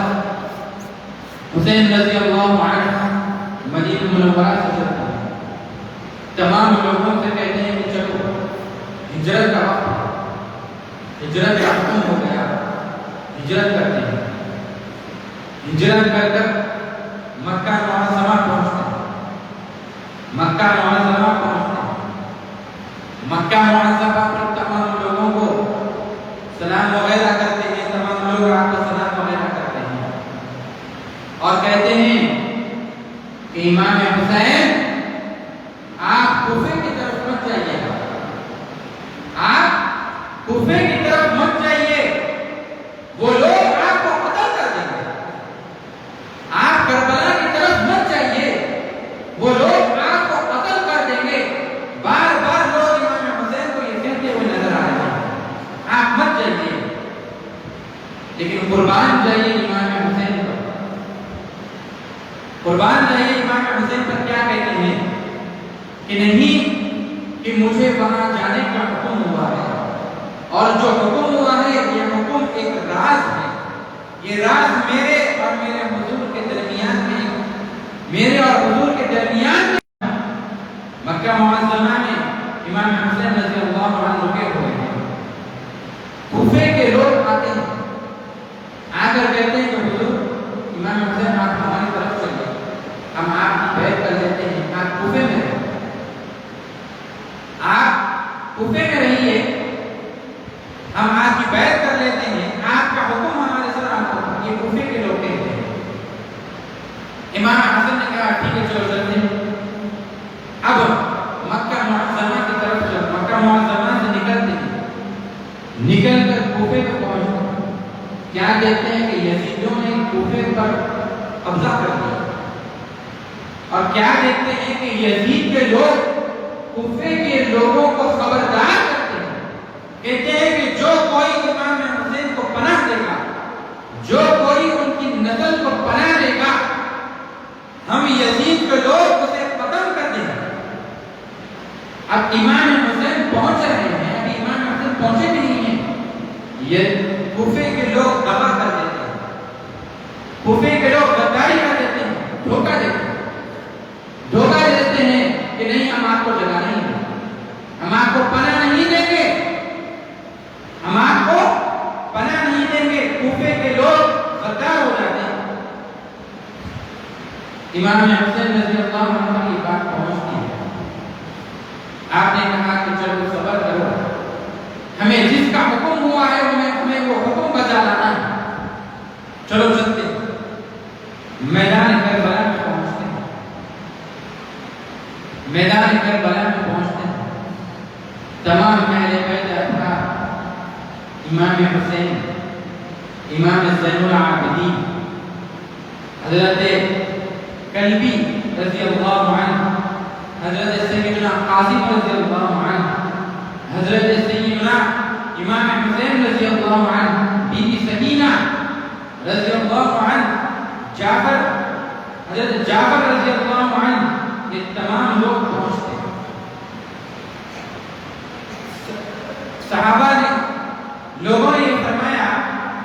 حسین رضی اللہ عنہ مدینہ منورہ سے چلتے ہیں، تمام لوگوں سے کہتے ہیں کہ چلو ہجرت کا وقت ہے، ہجرت کا حکم ہو گیا، ہجرت کرتے ہیں۔ ہجرت کر کر مکہ معظمہ پہنچتے ہیں، مکہ معظمہ پہنچتے ہیں۔ مکہ معظمہ پر تمام لوگوں کو سلام وغیرہ کرتے ہیں، تمام لوگ آپ کو سلام وغیرہ کرتے ہیں اور کہتے ہیں کہ امام حسین آپ کوفے کی طرف مت جائیے گا، آپ کوفے کی طرف مت جائیے، وہ لوگ آپ کو قتل کر دیں گے۔ آپ کربلا کی طرف مت جائیے، وہ لوگ آپ کو قتل کر دیں گے۔ بار بار لوگ امام حسین کو یہ کہتے ہوئے نظر آ رہے ہیں آپ مت جائیے، لیکن قربان جائیے امام حسین پر، قربان جائیے امام حسین پر۔ کیا کہتے ہیں کہ نہیں، کہ مجھے وہاں جانے کا حکم ہوا ہے، اور جو حکم ہوا ہے یہ حکم ایک راز ہے، یہ راز میرے اور میرے حضور کے درمیان میں، میرے اور حضور کے درمیان میں۔ مکہ معظمہ میں امام حسین رضی اللہ عنہ رکے ہوئے ہیں، کوفے کے لوگ آتے ہیں، آ کر کہتے ہیں کہ حضور امام حسین آپ ہماری طرف چلیے، ہم آپ کی بیعت کر لیتے ہیں، آپ کوفے میں رہیں، آپ کوفے میں رہیے، ہم آپ کی بیعت کر لیتے ہیں، آپ کا حکم ہمارے سر آپ کو۔ یہ کوفے کے لوگ کہتے ہیں۔ امام حسن نے کہا ٹھیک ہے چلو چلتے ہیں۔ اب مکہ معظمہ کی طرف چل، مکہ معظمہ سے نکلتے ہیں، نکل کر کوفے کو پہنچتے ہیں۔ کیا کہتے ہیں کہ یزیدیوں نے کوفے پر قبضہ کر دیا، اور کیا دیکھتے ہیں کہ یزید کے لوگ کوفے کے لوگوں کو خبردار کرتے ہیں، کہتے ہیں کہ جو کوئی امام حسین کو پناہ دے گا، جو کوئی ان کی نسل کو پناہ دے گا، ہم یزید کے لوگ اسے ختم کر دیں گے۔ اب امام حسین پہنچ رہے ہیں، ابھی امام حسین پہنچے بھی نہیں ہیں، یہ کوفے کے لوگ دبا کر دیتے ہیں، کوفے کے لوگ غداری کر دیتے ہیں، دھوکہ دیتے ہیں، دھوکہ دیتے ہیں کہ نہیں ہم آپ کو جگہ نہیں دیں گے، ہم آپ کو پناہ نہیں دیں گے، ہم آپ کو پناہ نہیں دیں گے۔ کوفے کے لوگ غدار ہو جاتے ہیں۔ امام حسین رضی اللہ عنہ کی بات پہنچتی ہے، آپ نے کہا کہ چلو صبر کرو، ہمیں جس کا حکم ہوا ہے ہمیں وہ حکم بجا لانا ہے، چلو چلتے ہیں۔ میدان کربلا میں پہنچتے ہیں، میدان کربلا میں پہنچتے ہیں، تمام اہل بیت اطہار، امام حسین، امام زین العابدین، حضرت کلبی رضی اللہ عنہ، حضرت سیدنا قاسم رضی اللہ عنہ، حضرت سیدنا امام حسین رضی اللہ عنہ، بی بی سکینہ رضی اللہ عنہ، جعفر، حضرت جعفر رضی اللہ عنہ، یہ تمام لوگ پہنچتے ہیں۔ صحابہ نے، لوگوں نے یہ فرمایا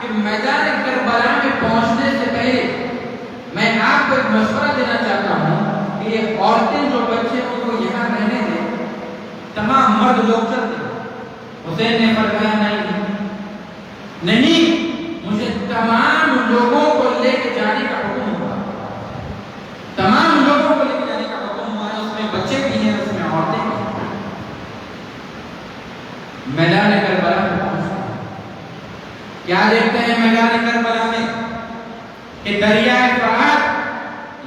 کہ میدان کربلا میں پہنچنے سے پہلے میں آپ کو ایک مشورہ دینا چاہتا ہوں کہ یہ عورتیں جو بچے ان کو یہاں رہنے دیں، تمام مرد لوگ چلتے ہیں۔ حسین نے فرمایا نہیں، مجھے تمام لوگوں کو لے کے جانے کا حکم ہوا، تمام لوگوں کو لے کے جانے کا حکم ہوا ہے، اس میں بچے بھی ہیں، اس میں عورتیں بھی ہیں۔ میدان کربلا میں پہنچتے ہیں، کیا دیکھتے ہیں میدان کربلا میں کہ دریائے فرات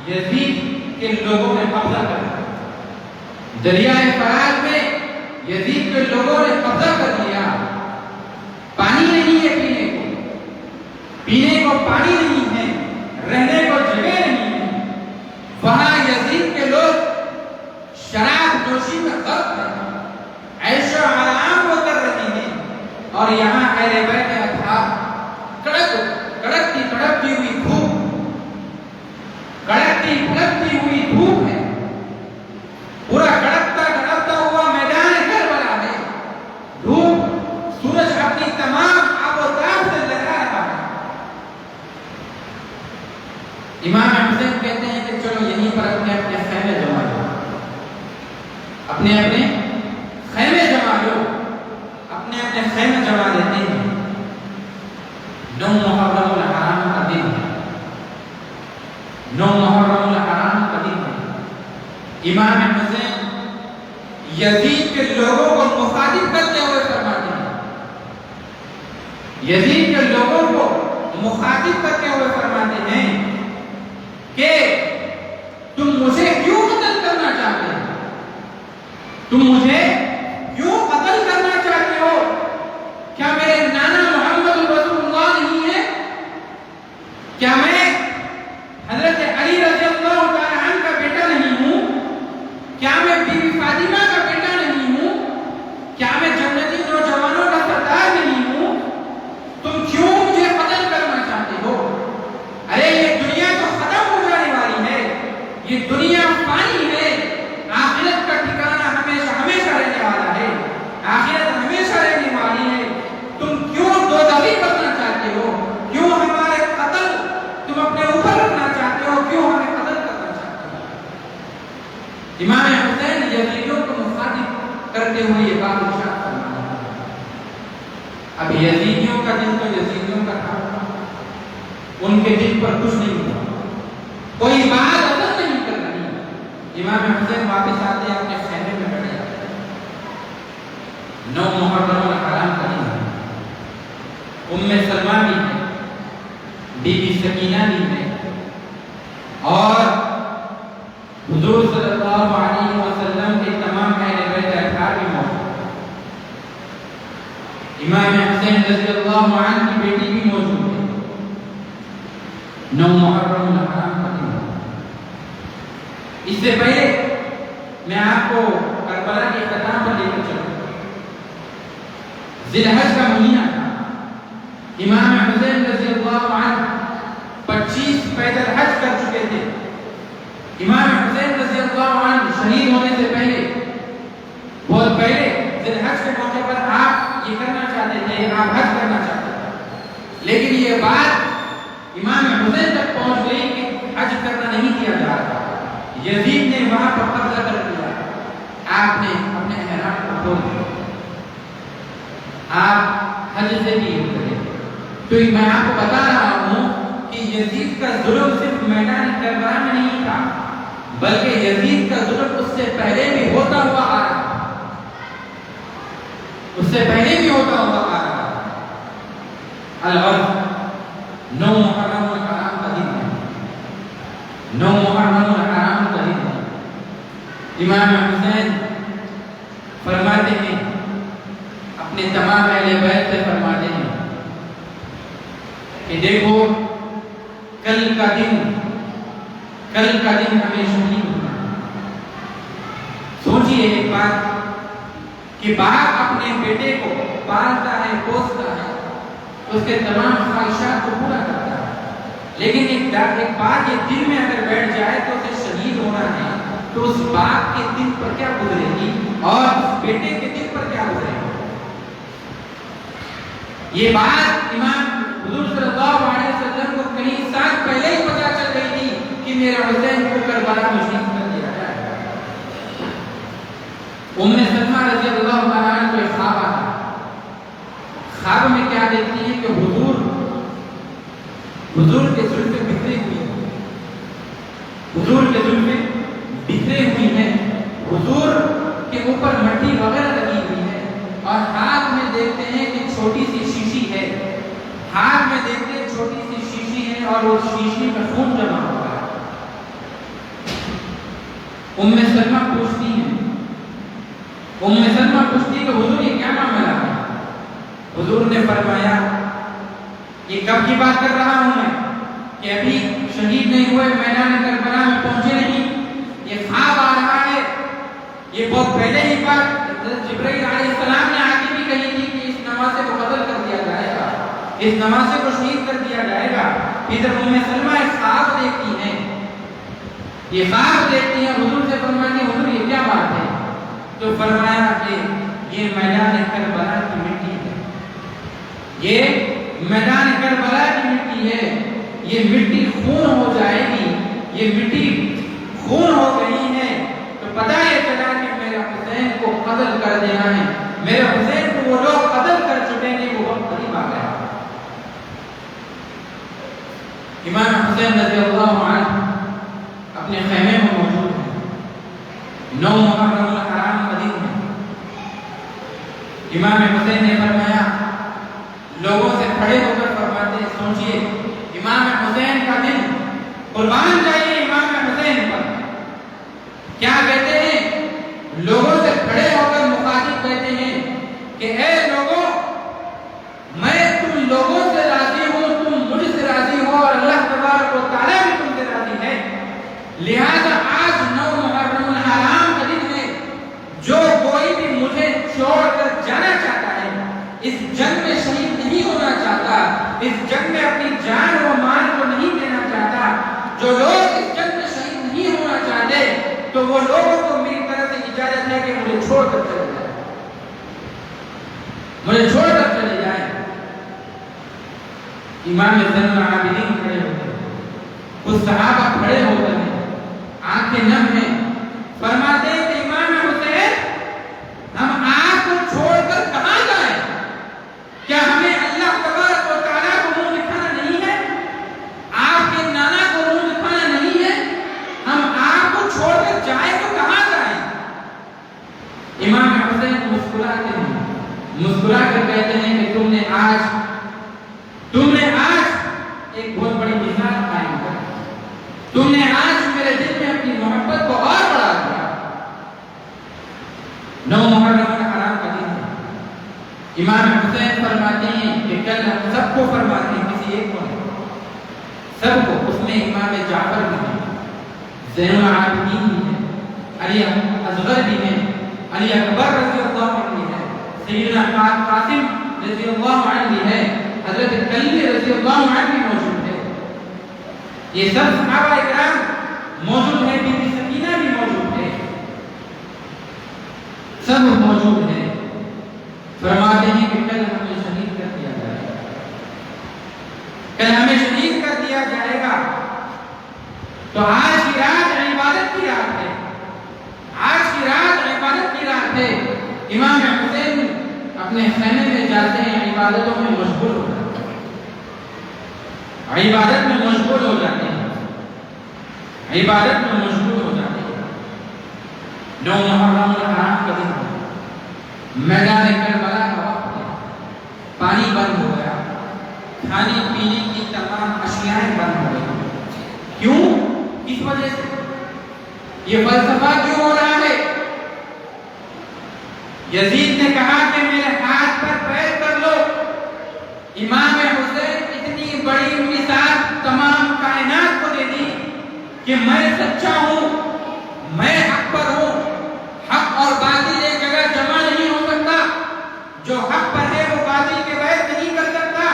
یزید کے لوگوں نے قبضہ کر لیا، دریائے فرات میں یزید کے لوگوں نے قبضہ کر لیا، پانی نہیں ہے پینے کو پانی نہیں ہے، رہنے کو جگہ نہیں ہے، وہاں یزید کے لوگ شراب نوشی میں غرق ہیں، عیش و آرام وہ کر رہے ہیں، اور یہاں اہل بیت اطہار کڑکتی ہوئی دھوپ ہے، پورا کڑکتا ہوا میدان کربلا میں دھوپ، سورج اپنی تمام آب و تاب سے لہرا رہا ہے۔ امام حسین کہتے ہیں کہ چلو یہیں پر اپنے خیمے جما لو، اپنے خیمے جما لو، اپنے خیمے جما دیتے ہیں۔ 9 محرم الحرام کا دن ہے، 9 محرم الحرام کا دن ہے۔ امام حسین یزید کے لوگوں کو مخاطب کرتے ہوئے فرماتے ہیں، یزید کے لوگوں کو مخاطب کرتے ہوئے فرماتے ہیں کہ تم مجھے کیوں قتل کرنا چاہتے ہو؟ تم مجھے کیوں قتل کرنا چاہتے ہو؟ کیا میرے نانا محمد رسول اللہ نہیں ہے؟ کیا میں حضرت علی رضی اللہ تعالی عنہ کا بیٹا نہیں ہوں؟ کیا میں بی بی فاطمہ کا بیٹا نہیں ہوں؟ کیا میں جنتی نوجوانوں کا سردار نہیں ہوں؟ تم کیوں مجھے قتل کرنا چاہتے ہو؟ ارے یہ دنیا تو ختم ہو جانے والی ہے، یہ دنیا فانی ہے، آخرت کا ٹھکانہ ہمیشہ رہنے والا ہے، آخرت ہمیشہ رہنے والی ہے، تم کیوں دوزخی کرنا چاہتے ہو؟ کیوں ہمارے قتل تم اپنے اوپر رکھنا چاہتے ہو؟ کیوں ہمیں قتل کرنا چاہتے ہو؟ امام حسین یزیدیوں کو مخاطب کرتے ہوئے یہ بات ارشاد فرمایا۔ اب یزیدیوں کا دل تو یزیدیوں کا تھا، ان کے دل پر کچھ نہیں ہوا، کوئی بات اثر نہیں کر رہی۔ امام حسین واپس آتے اپنے خیمے میں بیٹھ جاتے۔ 9 محرم الحرام کا دن ہے، ام سلمہ بھی ہے، بی بی سکینہ بھی ہے، اور حضور صلی اللہ علیہ وسلم کے تمام اہل بیت اطہار بھی موجود ہیں۔ امام حسین رضی اللہ عنہ کی بیٹی بھی موجود ہے۔ 9 محرم الحرام کا دن ہے۔ اس سے پہلے میں آپ کو کربلا کے اختتام پر لے کر چلوں۔ ذی الحج کا مہینہ تھا، امام حسین رضی اللہ عنہ 25 پیدل حج کر چکے تھے۔ امام حسین رضی اللہ عنہ شہید ہونے سے پہلے، بہت پہلے ذی الحج کے موقع پر آپ یہ کرنا چاہتے تھے، آپ حج کرنا چاہتے تھے، لیکن یہ بات امام حسین تک پہنچ گئی کہ حج کرنا نہیں کیا جا رہا۔ یزید نے وہاں پر قبضہ کر لیا، آپ نے اپنے احرام کو کھول دیا، آپ حج سے بھی اترے۔ تو میں آپ کو بتا رہا ہوں کہ یزید کا ظلم صرف میدان کربلا میں نہیں تھا، بلکہ یزید کا ظلم اس سے پہلے بھی ہوتا ہوا آ رہا۔ الغرض 9 محرم الحرام کا دن ہے، 9 محرم الحرام کا دن ہے۔ امام حسین فرماتے ہیں، اپنے تمام اہل بیت سے فرماتے ہیں کہ دیکھو کل کا دن ہمیں شہید ہونا ہے۔ سوچئے ایک بات کہ باپ اپنے بیٹے کو پالتا ہے، پوستا ہے، اس کے تمام خواہشات کو پورا کرتا ہے، لیکن ایک بات یہ دل میں اگر بیٹھ جائے تو اسے شہید ہونا ہے، تو اس باپ کے دل پر کیا گزرے گی اور اس بیٹے کے دل پر کیا گزرے گی؟ یہ بات امام حضور صلی اللہ علیہ وسلم کو کئی سال پہلے ہی پتا چل گئی تھی کہ میرا حسین کو کربلا میں شہید کر دیا جائے گا۔ ام سلمہ رضی اللہ عنہا کو ایک خواب آتا، خواب میں کیا دیکھتی ہیں کہ حضور کے زلفیں بکھری ہوئی ہیں، حضور کے زلفیں بکھری ہوئی ہیں، حضور کے اوپر مٹی وغیرہ لگی ہوئی ہے، اور ہاتھ میں دیکھتے ہیں کہ چھوٹی سی شیشی ہے، ہاتھ میں دیکھتے ہیں چھوٹی سی شیشی ہے اور اس شیشی میں خون جمع ہوا ہے۔ ام سلمہ پوچھتی کہ حضور یہ کیا معاملہ ہے؟ حضور نے فرمایا یہ کب کی بات کر رہا ہوں میں کہ ابھی شہید نہیں ہوئے، میدان کربلا میں پہنچے نہیں، یہ خواب آ رہا ہے، یہ بہت پہلے ہی بات جبرائیل علیہ السلام نے آگے بھی کہی تھی کہ اس نمازے کو قتل کر دیا جائے گا، اس نمازے کو شہید کر دیا جائے گا۔ ادھر ام سلمہ ایک خواب دیکھتی ہیں، یہ خواب دیکھتی ہیں، حضور سے فرماتی ہیں حضور یہ کیا بات ہے؟ تو فرمایا کہ یہ میدان کربلا کی مٹی ہے، یہ میدان کربلا کی مٹی ہے، یہ مٹی خون ہو جائے گی، یہ مٹی خون ہو گئی ہے تو پتہ یہ چلا کہ میرے حسین کو قتل کر دینا ہے، میرے حسین کو وہ لوگ قتل کر چکے ہیں، وہ وقت قریب آ گیا۔ امام حسین رضی اللہ عنہ اپنے خیمے میں موجود ہیں، 9 محرم الحرام کا دن ہے۔ امام حسین نے فرمایا، لوگوں سے کھڑے ہو کر فرماتے ہیں، سوچئے امام حسین کا دن، قربان جائیے امام حسین پر۔ کیا کہتے ہیں؟ لوگوں سے کھڑے ہو کر مخاطب کہتے ہیں کہ اے لوگوں، میں تم لوگوں سے راضی ہوں، تم مجھ سے راضی ہو، اور اللہ تبارک و تعالیٰ بھی تم سے راضی ہے، لہذا آج 9 محرم الحرام کا دن ہے، جو کوئی بھی مجھے چھوڑ کر جانا چاہتا ہے، اس جنگ میں شہید نہیں ہونا چاہتا، اس جنگ میں اپنی جان و مال کو نہیں دینا چاہتا، جو لوگ اس جنگ میں شہید نہیں ہونا چاہتے تو وہ لوگوں کو میری طرف سے اجازت ہے کہ مجھے چھوڑ کر چلے جائیں، مجھے چھوڑ کر چلے جائیں۔ امام زین العابدین کھڑے ہوتے ہیں، کچھ صحابہ کھڑے ہوتے ہیں، آنکھیں نم ہیں، فرماتے ہیں کہ امام حسین ہم آپ کو چھوڑ کر کہاں جائیں؟ کیا ہمیں اللہ تبارک و تعالیٰ کو منہ دکھانا نہیں ہے؟ آپ کے نانا کو منہ دکھانا نہیں ہے؟ ہم آپ کو چھوڑ کر جائیں تو کہاں جائیں؟ امام حسین مسکراتے ہیں، مسکرا کر کہتے ہیں کہ تم نے آج ایک بہت بڑی مثال قائم کی، تم نے آج میرے دل میں اپنی محبت کو اور بڑھا دیا۔ 9 محرم الحرام کا دن ہے۔ امام حسین فرماتے ہیں کہ کل ہم سب کو فرماتے ہیں، کسی ایک کو نہیں، سب کو، اس میں امام جعفر بھی ہیں، زین العابدین بھی ہیں، علی اصغر بھی ہیں، علی اکبر رضی اللہ عنہ بھی ہے، سیدنا قاسم رضی اللہ عنہ بھی ہے، حضرت کلی رضی اللہ عنہ بھی موجود ہے، یہ سب صحابہ اکرام موجود ہیں، بی بی سکینہ بھی موجود ہے، سب موجود ہیں۔ فرماتے ہیں کہ کل ہمیں شہید کر دیا جائے گا، کل ہمیں شہید کر دیا جائے گا، تو آج کی رات عبادت کی رات ہے، آج کی رات عبادت کی رات ہے۔ امام حسین اپنے خیمے میں جاتے ہیں، عبادتوں میں مشغول ہو جاتے ہیں، عبادت میں مشغول ہو جاتے ہیں، عبادت میں مشغول ہو جاتے ہیں۔ 9 محرم الحرام کا دن ہے، میدان کربلا کا وقت ہے، پانی بند ہو گیا، یہ فلسفہ کیوں ہو رہا ہے؟ یزید نے کہا کہ میرے ہاتھ پر بیعت کر لو. امام حسین اتنی بڑی مثال تمام کائنات کو دے دی کہ میں سچا ہوں، میں حق پر ہوں. حق اور باطل ایک جگہ جمع نہیں ہو سکتا. جو حق پر ہے وہ باطل کے بیعت نہیں کر سکتا.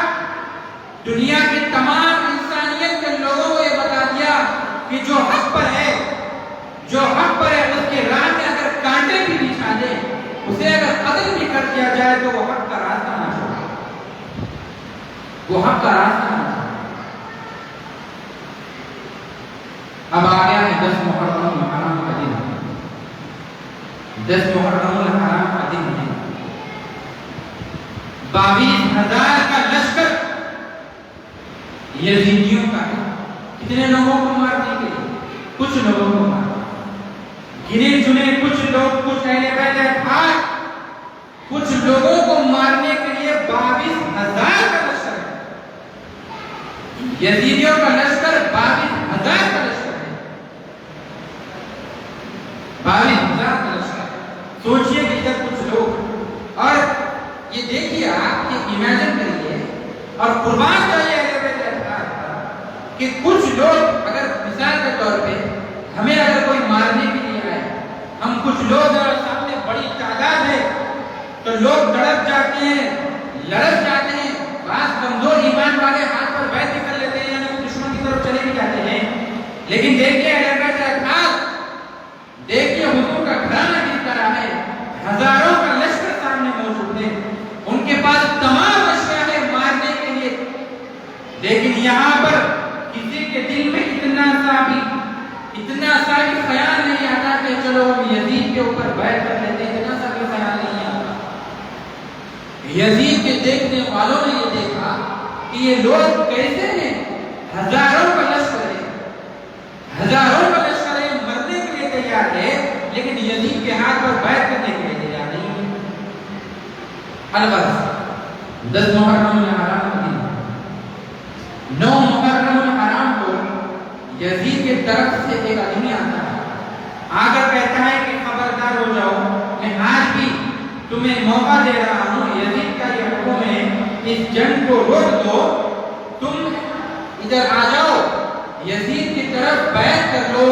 دنیا کے تمام انسانیت کے لوگوں کو یہ بتا دیا کہ جو حق پر ہے، جو حق پر ہے، اس کے راہ میں اگر کانٹے بھی بچھا دے، اسے اگر قتل بھی کر دیا جائے تو وہ حق کا راستہ نہ چھوڑے. وہ حق کا راستہ نہ چھوڑے. اب آ گیا ہے 10 محرم الحرام کا دن. 10 محرم الحرام کا دن ہے. 22,000 کا لشکر یزیدیوں کا ہے. کتنے لوگوں کو مارنے کے لیے؟ کچھ لوگوں کو مارنے، گنے چنے کچھ لوگ، کچھ اہل بیت پاک، کچھ لوگوں کو مارنے کے لیے 22,000 کا لشکر ہے. یزیدیوں کا لشکر 22,000 کا لشکر ہے. 22,000 کا لشکر. سوچئے کہ جب کچھ لوگ، اور یہ دیکھیے آپ، یہ امیجن کریے اور قربان جائیے اہل بیت کہ کچھ لوگ، اگر مثال کے طور پہ ہمیں اگر کوئی مارنے کے لیے آئے، ہم کچھ لوگ اور سامنے بڑی تعداد ہے، تو لوگ تڑپ جاتے ہیں، لڑک جاتے ہیں. بعض کمزور ایمان والے ہاتھ پر بیعت بھی کر لیتے ہیں، یعنی دشمن کی طرف چلے بھی جاتے ہیں. لیکن دیکھیے اہل بیت اطہار، دیکھیے حضور کا گھرانہ کس طرح ہے. ہزاروں کا لشکر سامنے موجود ہے، ان کے پاس تمام اشیاء ہے مارنے کے لیے. لیکن یہاں پر کسی کے دل میں اتنا سا بھی خیال نہیں آتا کہ چلو ہم یزید کے اوپر بیعت کر لیتے ہیں. اتنا سا بھی خیال نہیں آتا. یزید کے دیکھنے والوں نے یہ دیکھا کہ یہ لوگ کیسے ہیں. ہزاروں کا لشکر ہے، ہزاروں کا لشکر ہے، مرنے کے لیے تیار ہے، لیکن یزید کے ہاتھ پر بیعت کرنے کے لیے تیار نہیں ہے. البتہ 10 محرم الحرام کا دن، 9 محرم الحرام کو یزید کے طرف سے ایک آدمی آتا ہے، آ کر کہتا ہے کہ خبردار ہو جاؤ، میں آج بھی تمہیں موقع دے رہا ہوں. یزید کا یہ حکم ہے، اس جنگ کو روک دو، تم ادھر آ جاؤ، یزید کی طرف بیعت کر لو،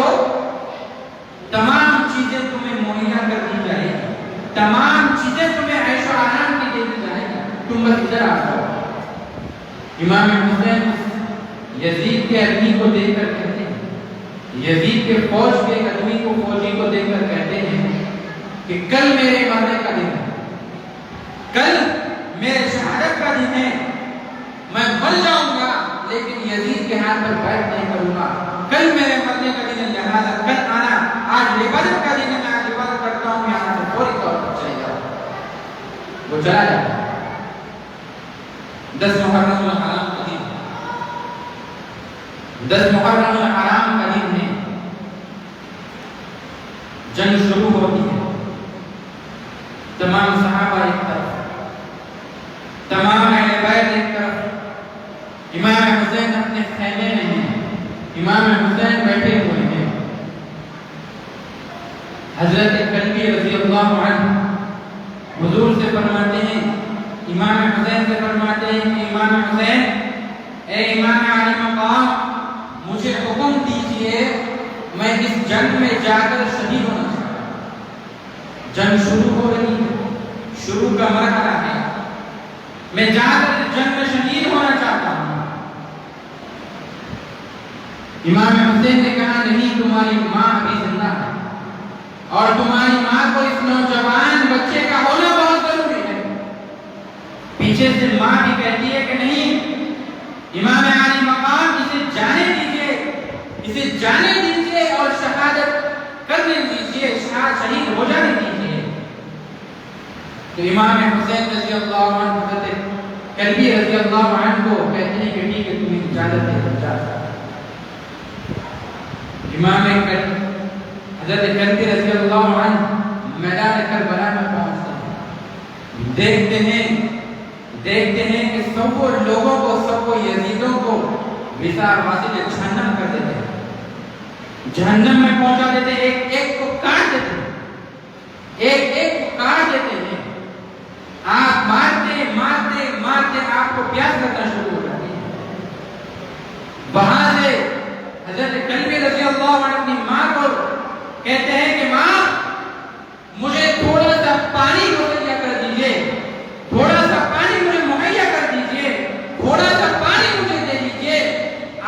تمام چیزیں تمہیں مہیا کر دی جائے گی، تمام چیزیں تمہیں عیش و آرام کی دے دی جائے گی، تم بس ادھر آ جاؤ. امام حسین یزید کے آدمی کو دیکھ کر کہتے ہیں، یزید کے فوج کے آدمی کو، فوجی کو دیکھ کر کہتے ہیں کہ کل میرے مرنے کا دن ہے، کل میرے شہادت کا دن ہے، میں مر جاؤں گا لیکن یزید کے ہاتھ پر بیعت نہیں کروں گا. کل میرے مرنے کا دن ہے، لہذا کل آنا. آج عبادت کا دن ہے، میں آج عبادت کرتا ہوں، یہاں سے فوری طور پر چلے جاؤ. وہ چلا جاتا ہے. 10 محرم الحرام کا دن، 10 محرم الحرام کا دن ہے. جنگ شروع ہوتی ہے. تمام صحابہ ایک طرف، تمام اہل بیت ایک طرف. امام حسین اپنے خیمے میں ہیں، امام حسین بیٹھے ہوئے ہیں. حضرت کلبی رضی اللہ عنہ حضور سے فرماتے ہیں، امام حسین سے فرماتے ہیں کہ امام حسین، اے امام علی مقام، مجھے حکم دیجئے، میں اس جنگ میں جا کر شہید ہونا چاہتا ہوں. جنگ شروع ہو رہی ہے، شروع کا مرحلہ ہے، میں جا کر جنگ میں شہید ہونا چاہتا ہوں. امام حسین نے کہا نہیں، تمہاری ماں ابھی زندہ ہے اور تمہاری ماں کو اس نوجوان بچے کا ہونا بہت ضروری ہے. پیچھے سے ماں بھی کہتی ہے کہ نہیں، امام علی مقام، اسے جانے دیجئے، اسے جانے دیجئے اور شہادت کرنے دیجئے، شہید ہو جانے دیجئے. تو امام حسین رضی اللہ عنہ، حضرت کلبی رضی اللہ عنہ کو کہتے ہیں کہ ٹھیک ہے، تمہیں اجازت ہے، جا سکتے. امام حضرت کلبی رضی اللہ عنہ میدان کربلا میں پہنچتے ہیں. دیکھتے ہیں کہ سب لوگوں کو، سب یزیدوں کو وثار واصل جہنم کر دیتے ہیں. جہنم میں پہنچا دیتے ہیں، ایک ایک کو کاٹ دیتے ہیں، ایک ایک کو کاٹ دیتے ہیں، آپ مارتے مارتے مارتے آپ کو پیاس لگنا شروع ہو جاتی ہے۔ وہاں سے حضرت کلبی رضی اللہ عنہ اپنی ماں کو کہتے ہیں کہ ماں مجھے تھوڑا سا پانی مہیا کر دیجئے، تھوڑا سا پانی مجھے مہیا کر دیجئے، تھوڑا سا پانی مجھے دے دیجئے،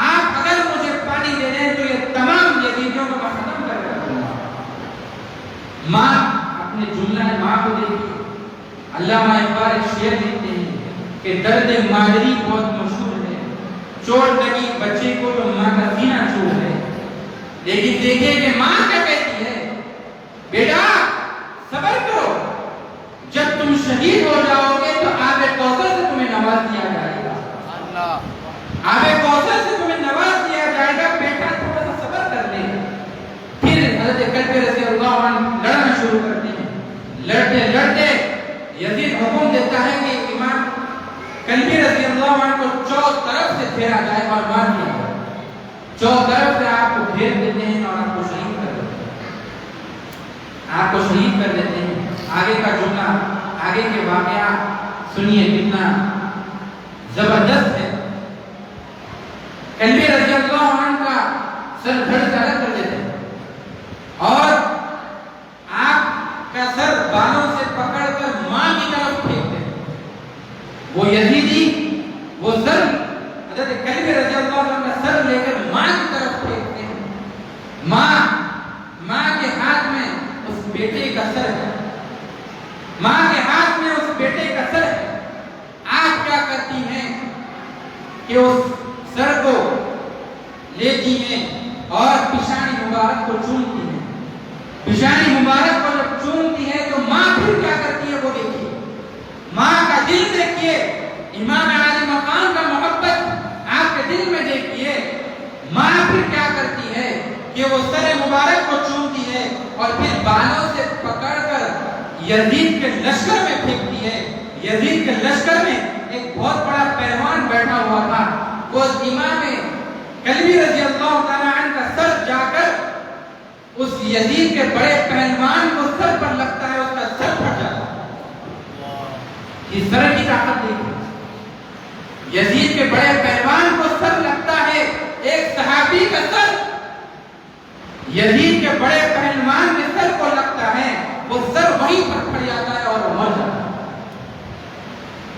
آپ اگر مجھے پانی دے دیں تو یہ تمام یزیدیوں کو میں ختم کر دوں گا۔ ماں اپنے جملہ ماں کو دیکھی۔ علامہ اقبال ایک شعر لکھتے ہیں کہ درد مادری بہت مشہور ہے، چوٹ لگی بچے کو تو ماں کا سینہ چور ہے، لیکن دیکھیں کہ ماں کیا کہتی ہے، بیٹا صبر کرو، جب تم شہید ہو جاؤ گے تو آب کوثر سے تمہیں نواز دیا جائے گا، آب کوثر سے تمہیں نواز دیا جائے گا، بیٹا تھوڑا سا صبر کر لے۔ پھر حضرت کلبی رضی اللہ عنہ لڑنا شروع کرتے ہیں، لڑتے لڑتے یزید حکم دیتا ہے کہ امام کلبی رضی اللہ عنہ کو چوک طرف سے گھیرا جائے اور مار دیا جائے، چوک طرف سے آپ کو گھیر دیتے ہیں اور آپ کو شہید کر دیتے ہیں، آپ کو شہید کر دیتے ہیں۔ آگے کا جملہ، آگے کے واقعہ سنیے کتنا زبردست ہے۔ کلبی رضی اللہ عنہ کا سر دھڑ سے الگ کر دیتے ہیں اور آپ کا سر بالوں سے پکڑ کر ماں کی طرف پھینکتے ہیں۔ وہ یزیدی وہ سر حضرت کلبی رضی اللہ عنہ کا سر لے کر ماں کی طرف پھینکتے ہیں۔ ماں کے ہاتھ میں اس بیٹے کا سر ہے، ماں کے ہاتھ میں اس بیٹے کا سر ہے۔ آپ کیا کرتی ہیں کہ اس سر کو لیتی ہیں اور پیشانی مبارک کو چومتی ہیں۔ پیشانی مبارک کو جب چومتی ہے تو ماں پھر کیا کرتی ہے وہ دیکھیے، ماں کا دل دیکھیے، امام عالی مقام کا محبت آپ کے دل میں دیکھیے۔ ماں پھر کیا کرتی ہے کہ وہ سر مبارک کو چومتی ہے اور پھر بالوں سے پکڑ کر یزید کے لشکر میں پھینکتی ہے۔ یزید کے لشکر میں ایک بہت بڑا پہلوان بیٹھا ہوا تھا، وہ امام کلبی رضی اللہ تعالیٰ عنہ کا سر جا کر اس یزید کے بڑے پہلوان کو سر پر لگتا ہے، اس کا سر پھٹ جاتا ہے۔ یہ سر کی طاقت دیکھیں، یزید کے بڑے پہلوان کو سر لگتا ہے، ایک صحابی کا سر یزید کے بڑے پہلوان کے سر کو لگتا ہے، وہ سر وہیں پر پھٹ جاتا ہے اور وہ مر جاتا ہے۔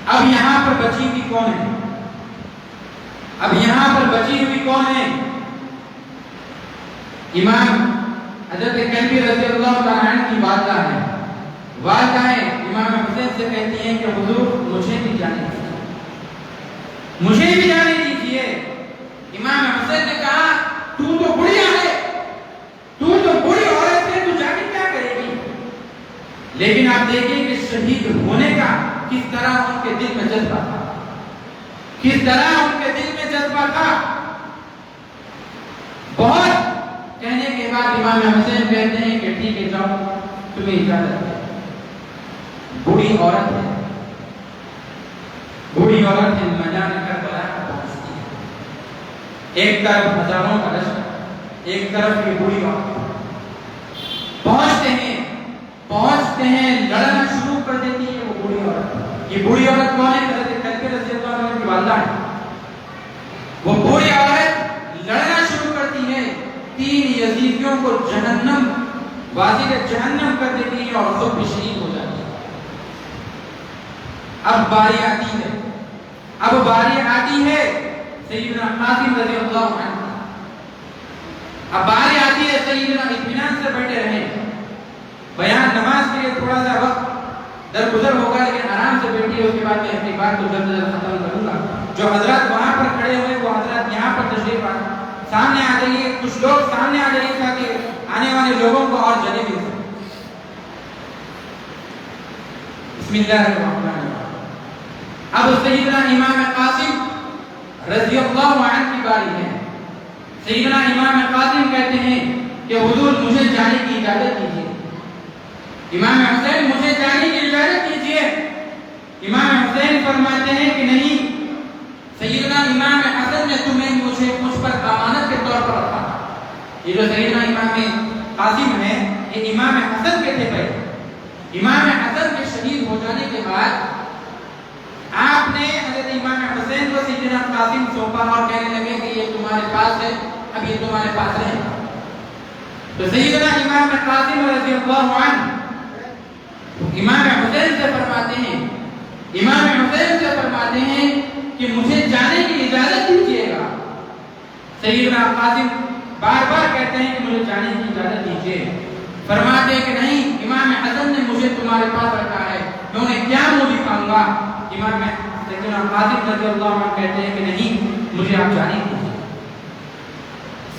اب یہاں پر بچی ہوئی کون ہے؟ اب یہاں پر بچی ہوئی کون ہے؟ امام حضرت کلبی رضی اللہ تعالیٰ عنہ کی والدہ ہے۔ والدہ امام حسین سے کہتی ہیں کہ حضور مجھے بھی جانے دیجیے، مجھے بھی جانے دیجیے۔ امام حسین نے کہا تو تو بڑھیا ہے، تو تو بڑی عورت ہے، تو جا کے کیا کرے گی؟ لیکن آپ دیکھیں کہ شہید ہونے کا کس طرح ان کے دل میں جذبہ تھا، کس طرح ان کے دل میں جذبہ تھا۔ بہت کہنے کے بعد امام حسین کہتے ہیں کہ ٹھیک ہے جاؤ، تمہیں اجازت ہے۔ بوڑھی عورت ہے، بوڑھی عورت ہے، میدان کربلا پہنچتی ہے، ایک طرف ہزاروں کا لشکر، ایک طرف یہ بوڑھی عورت پہنچتے ہیں، لڑنا شروع کر دیتی ہے وہ بوڑھی عورت۔ یہ بوڑھی عورت کون ہے؟ حضرت کلبی رضی اللہ عنہ کی والدہ ہے۔ وہ بوڑھی عورت لڑنا شروع کرتی ہے، 3 یزیدیوں کو جہنم واجب جہنم کر دیتی ہے اور خود بھی شہید ہو جاتی ہے۔ اب باری آتی ہے سیدنا قاسم رضی اللہ عنہ۔ اب باری آتی ہے سیدنا اطمینان سے بیٹھے رہیں، بیان نماز کے لیے تھوڑا سا وقت درگزر ہوگا لیکن آرام سے بیٹھیے، اس کے بعد میں اپنی بات کو جلد ختم کروں گا۔ جو حضرات وہاں پر کھڑے ہوئے وہ حضرات یہاں پر تشریف سامنے آ جائیے، کچھ لوگ سامنے آ جائیے تاکہ آنے والے لوگوں کو اور جگہ مل سکے۔ بسم اللہ الرحمن الرحیم۔ اب سیدنا امام قاسم رضی اللہ عنہ کی باری ہے۔ سیدنا امام قاسم کہتے ہیں کہ حضور مجھے جانے کی اجازت دیجیے۔ امام حسین مجھے جانے کی اجازت دیجیے۔ امام حسین فرماتے ہیں کہ نہیں، سیدنا امام حسن نے تمہیں مجھ پر امانت کے طور پر رکھا، یہ جو سیدنا امام قاسم ہے یہ امام حسن کے تھے پہلے۔ امام حسن کے شہید ہو جانے کے بعد آپ نے حضرت امام حسین کو سیدنا قاسم سونپا اور کہنے لگے کہ یہ تمہارے پاس ہے، اب یہ تمہارے پاس ہے۔ تو سیدنا امام قاسم رضی اللہ عنہ امام حسین سے فرماتے ہیں، امام حسین سے فرماتے ہیں کہ مجھے جانے کی اجازت دیجیے گا۔ سیدنا قاسم بار بار کہتے ہیں کہ مجھے جانے کی اجازت دیجیے، فرماتے ہیں کہ نہیں، امام حسن نے مجھے تمہارے پاس رکھا ہے، میں انہیں کیا منہ دکھاؤں گا۔ امام سیدنا قاسم رضی اللہ عنہ کہتے ہیں کہ نہیں، مجھے آپ جانے دیجیے۔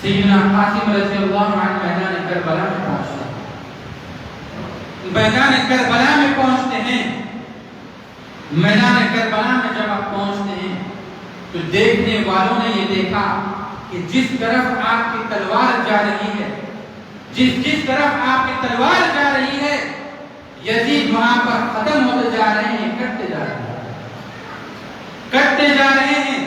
سیدنا قاسم رضی اللہ عنہ میدان کربلا میں پہنچتے ہیں۔ میدان کربلا میں پہنچتے ہیں، میدان کربلا میں جب آپ پہنچتے ہیں تو دیکھنے والوں نے یہ دیکھا کہ جس طرف آپ کی تلوار جا رہی ہے، جس طرف آپ کی تلوار جا رہی ہے، یزید وہاں پر ختم ہوتے جا رہے ہیں، کٹتے جا رہے ہیں، کٹتے جا رہے ہیں۔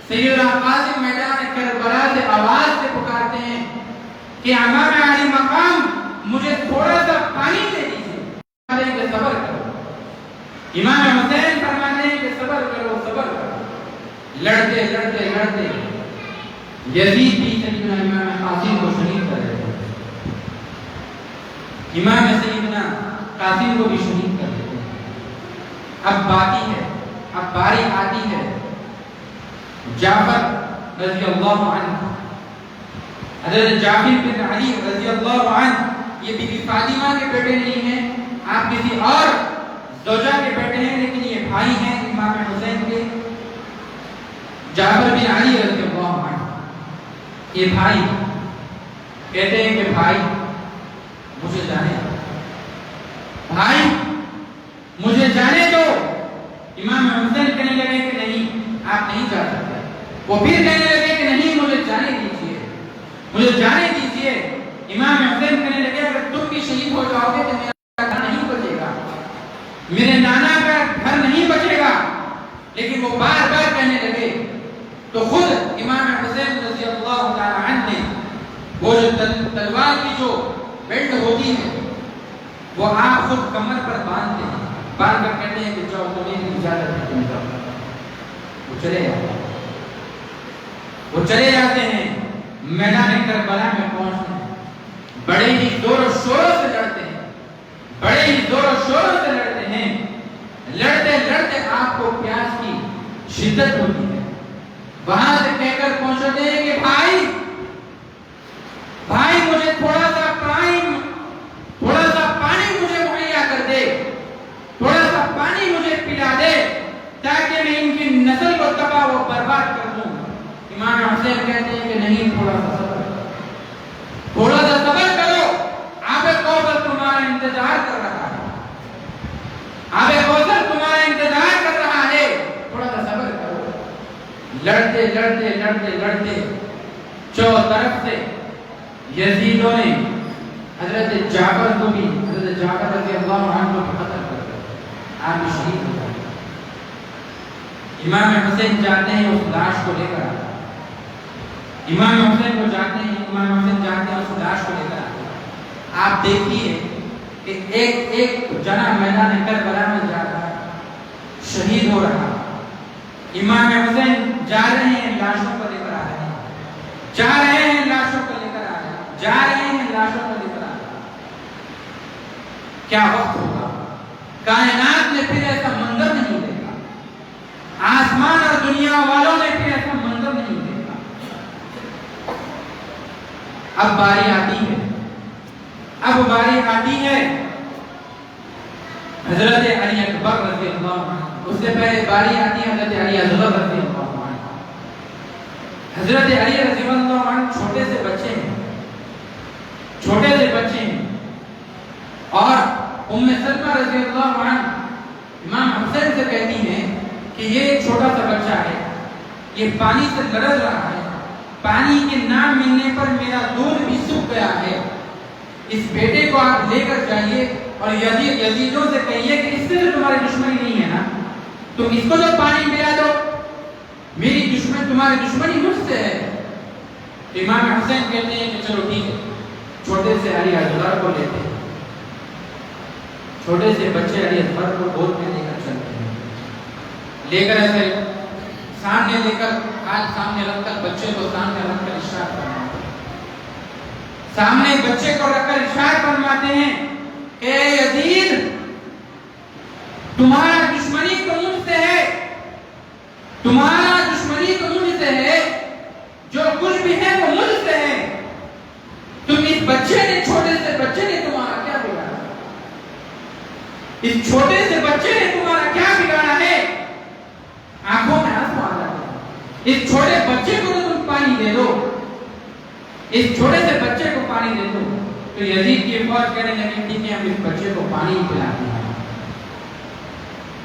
سیدنا قاسم میدان کربلا سے آواز سے پکارتے ہیں کہ امام علی مقام مجھے تھوڑا سا پانی دے دیجیے، کہ صبر کرو۔ امام حسین فرماتے ہیں کہ صبر کرو، صبر کرو۔ لڑتے لڑتے لڑتے یزید بھی سیدنا امام قاسم کو شہید کر دیتے ہیں، امام سیدنا قاسم کو بھی شہید کر دیتے ہیں۔ اب باقی ہے، اب باری آتی ہے جعفر رضی اللہ عنہ۔ حضرت جعفر بن علی رضی اللہ عنہ یہ بی بی فاطمہ کے بیٹے نہیں ہیں، آپ کسی اور زوجہ کے بیٹے ہیں، لیکن یہ بھائی ہیں امام حسین کے، جعفر بن علی رضی اللہ عنہ۔ یہ بھائی کہتے ہیں کہ بھائی مجھے جانے دو، بھائی مجھے جانے دو۔ امام حسین کہنے لگے کہ نہیں، آپ نہیں جا سکتے۔ وہ پھر کہنے لگے کہ نہیں، مجھے جانے دیجیے، مجھے جانے دیجیے۔ امام حسین کہنے لگے اگر تم بھی شہید ہو جاؤ گے تو میرا گھر نہیں بچے گا، میرے نانا کا گھر نہیں بچے گا۔ لیکن وہ بار بار کہنے لگے تو خود امام حسین رضی اللہ تعالی عنہ نے وہ جو تلوار کی جو بیلٹ ہوتی ہے وہ آپ خود کمر پر باندھتے ہیں، باندھ کر کہتے ہیں کہ جاؤ، تمہیں اجازت ہے، تم جاؤ۔ وہ چلے جاتے ہیں، وہ چلے جاتے ہیں، میدان کربلا میں پہنچتے ہیں، بڑے ہی زور و شوروں سے لڑتے ہیں، بڑے ہی زور و شوروں سے لڑتے ہیں۔ لڑتے لڑتے آپ کو پیاس کی شدت ہوتی ہے، وہاں سے کہہ کر پہنچتے ہیں کہ بھائی بھائی مجھے تھوڑا سا پانی مجھے مہیا کر دے، تھوڑا سا پانی مجھے پلا دے تاکہ میں ان کی نسل کو تباہ و برباد کر دوں۔ امام حسین کہتے ہیں کہ نہیں، تھوڑا سا صبر کرو، تھوڑا سا صبر کرو، آب کوثر تمہارا انتظار کر رہا ہے، آب کوثر تمہارا انتظار کر رہا ہے، تھوڑا سا صبر کرو۔ لڑتے لڑتے لڑتے لڑتے چوطرف سے یزیدوں نے حضرت جعفر کو بھی، حضرت جعفر رضی اللہ عنہ کو قتل کر دیا، آپ شہید ہو گئے۔ امام حسین جاتے ہیں اس لاش کو لے کر آتے ہیں، امام حسین کو جاتے ہیں، امام حسین جاتے ہیں اس لاش کو لے کر آتے ہیں۔ آپ دیکھیے کہ ایک ایک جنا میدان کربلا میں جا رہا ہے، شہید ہو رہا ہے۔ امام حسین جا رہے ہیں، لاشوں کو لے کر آ رہے ہیں، جا رہے ہیں، لاشوں کو لے کر آ رہے ہیں، جا رہے ہیں، لاشوں کو لے کر آ رہے ہیں۔ کیا وقت ہوگا، کائنات نے پھر ایسا منظر نہیں دیکھا، آسمان اور دنیا والوں نے پھر ایسا منظر نہیں دیکھا۔ اب باری آتی ہے، اب باری آتی ہے حضرت علی اکبر رضی اللہ عنہ، اس سے پہلے باری آتی ہے حضرت علی اصغر رضی اللہ عنہ۔ حضرت علی رضی اللہ عنہ چھوٹے سے بچے ہیں، چھوٹے سے بچے ہیں، اور ام سلمہ رضی اللہ عنہ امام حسین سے کہتی ہیں کہ یہ ایک چھوٹا سا بچہ ہے، یہ پانی سے لرز رہا ہے، پانی کے نہ ملنے پر میرا دودھ بھی سوکھ گیا ہے، اس بیٹے کو آپ لے کر جائیے اور یزیدوں سے کہیے کہ اس سے تو تمہاری دشمنی نہیں ہے نا، تم اس کو جو پانی پلا دو، میری دشمن تمہاری دشمنی مجھ سے ہے۔ تو امام حسین کہتے ہیں کہ چلو ٹھیک ہے، چھوٹے سے علی اصغر کو لیتے ہیں، چھوٹے سے بچے علی اصغر کو گود میں لے کر چلتے ہیں، لے کر ایسے سامنے لے کر، ہاتھ سامنے رکھ کر بچے کو سامنے رکھ کر ارشاد فرماتے ہیں، سامنے بچے کو رکھ کر ارشاد فرماتے ہیں کہ اے یزید، تمہارا دشمنی تو مجھ سے ہے، تمہارا دشمنی تو مجھ سے ہے، جو کچھ بھی ہے وہ مجھ سے ہے، تم اس بچے نے، چھوٹے سے بچے نے تمہارا کیا بگاڑا، اس چھوٹے سے بچے نے تمہارا کیا بگاڑا ہے؟ آنکھوں میں آنسو آ جاتے ہیں، اس چھوٹے بچے کو تم پانی دے دو، اس چھوٹے سے بچے کو پانی دے دو۔ تو یزید کی فوج کہنے لگی ٹھیک ہے، ہم اس بچے کو پانی پلاتے ہیں۔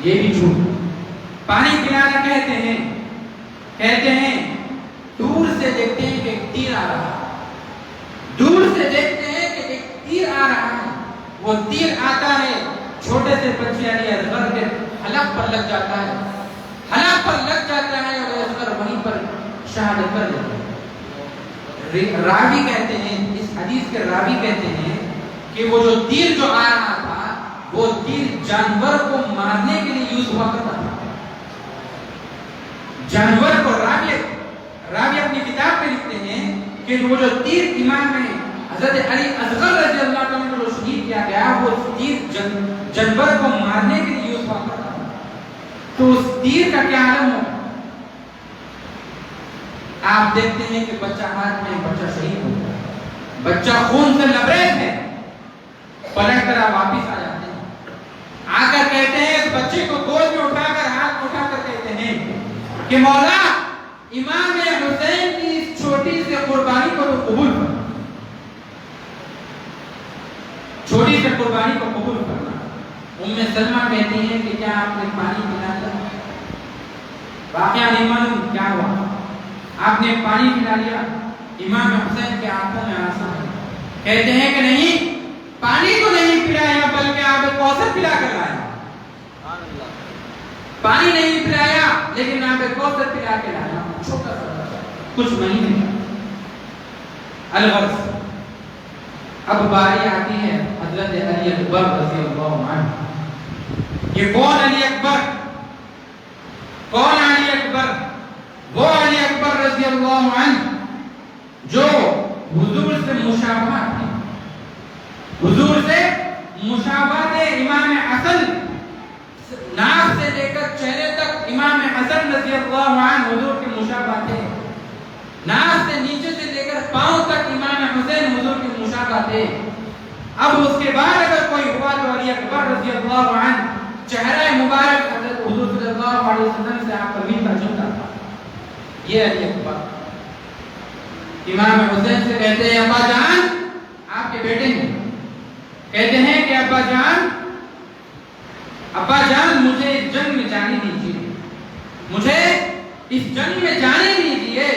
یہ بھی جھوٹ، پانی پلانا کہتے ہیں دور سے دیکھتے ہیں کہ ایک تیر آ رہا ہے، دور سے دیکھتے ہیں کہ ایک تیر آ رہا ہے، وہ تیر آتا ہے چھوٹے سے بچے علی اصغر کے حلق پر لگ جاتا ہے، حلق پر لگ جاتا ہے اور اصغر وہیں پر شہادت کر لیتا ہے۔ راوی کہتے ہیں، اس حدیث کے راوی کہتے ہیں کہ وہ جو تیر جو آ رہا تھا وہ تیر جانور کو مارنے کے لیے یوز ہوا کرتا تھا، جانور کو راوی اپنی کتاب میں لکھتے ہیں کہ وہ جو تیر امام میں حضرت علی اصغر رضی اللہ عنہ کو شہید کیا گیا، وہ تیر جانور کو مارنے کے لیے یوز ہوا کرتا تھا، تو اس تیر کا کیا عالم ہو؟ آپ دیکھتے ہیں کہ بچہ ہاتھ میں، بچہ شہید ہو گیا، بچہ خون سے لبریز ہے، پلٹ کر آپ واپس آ جاتے ہیں، آ کر کہتے ہیں اس بچے کو گود میں اٹھا کر، ہاتھ میں اٹھا کر کہتے ہیں کہ مولا، امام حسین کی اس چھوٹی سی قربانی کو تو قبول کرنا، چھوٹی سی قربانی کو قبول کرنا۔ ام سلمہ کہتی ہیں کہ کیا آپ نے پانی پلا لیا؟ واقعہ نہیں معلوم کیا ہوا، آپ نے پانی پلا لیا؟ امام حسین کے آنکھوں میں آنسو ہے، کہتے ہیں کہ نہیں، پانی تو نہیں پلایا بلکہ آپ کوثر پلا کر لائے، پانی نہیں پلایا لیکن آپ کوثر پلا کے لایا، چھوٹا سا کچھ مہینے۔ الغرض اب باری آتی ہے حضرت علی اکبر رضی اللہ عنہ۔ یہ کون علی اکبر؟ کون علی اکبر؟ وہ علی اکبر رضی اللہ عنہ جو حضور سے مشابہت ہے، حضور سے مشابہت ہے، امام حسن ناک سے لے کر چہرے تک امام حسن رضی اللہ عنہ حضور کی مشابہت ہے، ناک سے نیچے سے لے کر پاؤں تک امام حسین حضور کی مشابہت ہے۔ اب اس کے بعد اگر کوئی ہوا تو علی اکبر رضی اللہ عنہ چہرہ مبارک حضرت حضور صلی اللہ علیہ وسلم سے آپ کا ملتا جلتا تھا۔ یہ علی اکبر امام حسین سے کہتے ہیں ابا جان، آپ کے بیٹے ہیں، کہتے ہیں کہ ابا جان مجھے اس جنگ میں جانے دیجیے، مجھے اس جنگ میں جانے دیجیے۔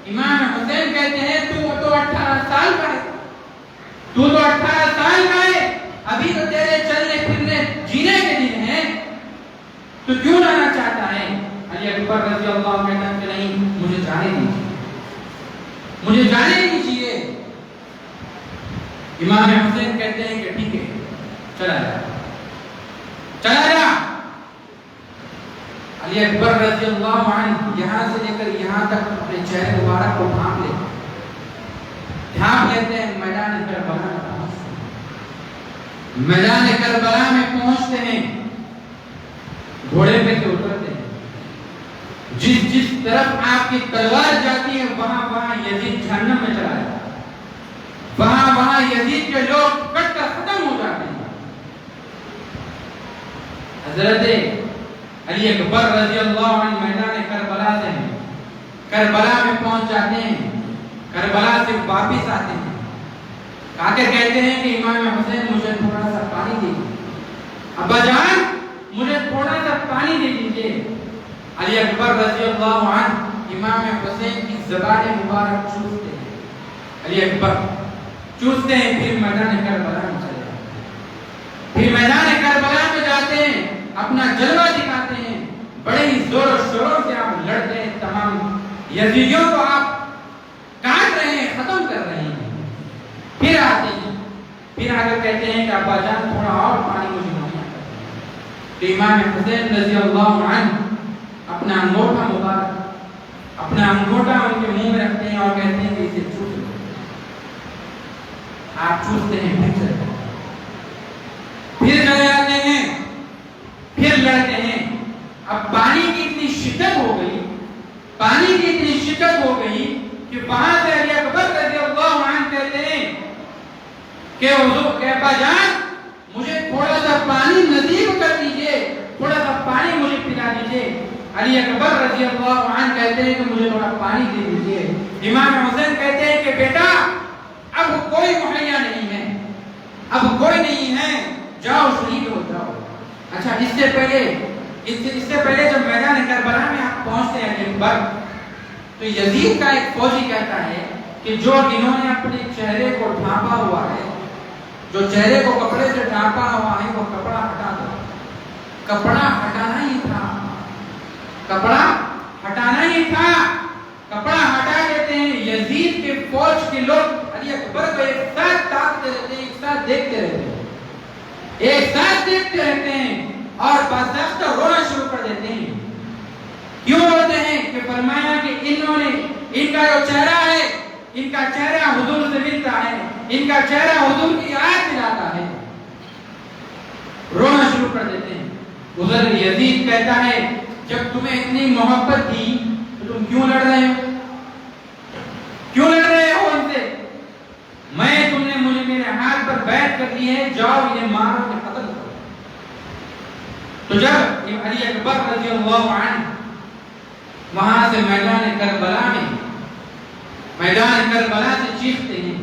امام حسین کہتے ہیں تو 18 سال کا ہے، تو 18 سال کا ہے، ابھی تو تیرے چلنے پھرنے جینے کے دن ہیں، تو کیوں جانا چاہتا ہے؟ علی اکبر رضی اللہ عنہ کہتے ہیں کہ نہیں، مجھے جانے دیجیے، مجھے جانے دیجیے۔ امام حسین کہتے ہیں کہ ٹھیک ہے، چلا جا۔ علی اکبر رضی اللہ عنہ یہاں سے لے کر یہاں تک اپنے چہرے مبارک کو ڈھانپ لیتے ہیں، میدان کربلا میں پہنچتے ہیں، گھوڑے پہ سے اترتے ہیں، جس طرف آپ کی تلوار جاتی ہے وہاں یزید جہنم میں چلا جاتا ہے، وہاں یزید کے لوگ کٹ کر ختم ہو جاتے ہیں۔ حضرت علی اکبر رضی اللہ عنہ میدان کربلا سے ہیں، کربلا میں پہنچ جاتے ہیں، کربلا سے واپس آتے ہیں، آ کے کہتے ہیں کہ امام حسین مجھے تھوڑا سا پانی دیجیے، ابا جان مجھے تھوڑا سا پانی دے دیجیے۔ علی اکبر رضی اللہ عنہ امام حسین کی زبان مبارک چوستے ہیں، علی اکبر چوستے ہیں، پھر میدان کربلا میں چلے جاتے ہیں، پھر میدان کربلا میں جاتے ہیں، اپنا جلوہ دکھاتے ہیں، بڑے ہی زور و شور سے آپ لڑتے ہیں، تمام یزیدیوں کو آپ کاٹ رہے آ کر کہتے ہیں کہ ابا جان تھوڑا اور پانی مجھے مہیا کر دیں۔ تو امام حسین رضی اللہ عنہ اپنا انگوٹھا مبارک ان کے منہ میں رکھتے ہیں اور کہتے ہیں کہ اسے چوس لو۔ آپ چوستے ہیں، پھر چلے جاتے ہیں، پھر لڑتے ہیں۔ اب پانی کی اتنی شدت ہو گئی کہ وہاں سے علی اکبر رضی اللہ عنہ کہتے ہیں کہ حضور کہ ابا جان مجھے تھوڑا سا پانی نصیب کر دیجئے، تھوڑا سا پانی مجھے پلا دیجئے۔ علی اکبر رضی اللہ عنہ کہتے ہیں کہ مجھے تھوڑا پانی دے دیجئے۔ امام حسین کہتے ہیں کہ بیٹا اب کوئی مہیا نہیں ہے، جاؤ شہید ہو جاؤ۔ اچھا اس سے پہلے جب میدان کربلا میں آپ پہنچتے ہیں علی اکبر، تو یزید کا ایک فوجی کہتا ہے کہ جو انہوں نے اپنے چہرے کو ڈھانپا ہوا ہے، جو چہرے کو کپڑے سے ڈھانپا ہوا ہے، وہ کپڑا ہٹا دو۔ کپڑا ہٹانا ہی تھا، کپڑا ہٹا دیتے ہیں۔ یزید کے فوج کے لوگ علی اکبر کو ایک ساتھ تاکتے رہتے ہیں، ایک ساتھ دیکھتے رہتے ہیں اور باضابطہ رونا شروع کر دیتے ہیں۔ کیوں روتے ہیں؟ کہ فرمایا کہ ان کا جو چہرہ ہے، ان کا چہرہ حضور سے ملتا ہے، ان کا چہرہ حضور کی یاد دلاتا ہے۔ رونا شروع کر دیتے ہیں۔ ادھر یزید کہتا ہے جب تمہیں اتنی محبت تھی تو تم کیوں لڑ رہے ہو ان سے؟ تم نے مجھے میرے ہاتھ پر بیعت کر دی ہے، جاؤ انہیں مارو، انہیں قتل کرو۔ تو جب علی اکبر رضی اللہ عنہ وہاں سے میدان کربلا سے چیختے ہیں،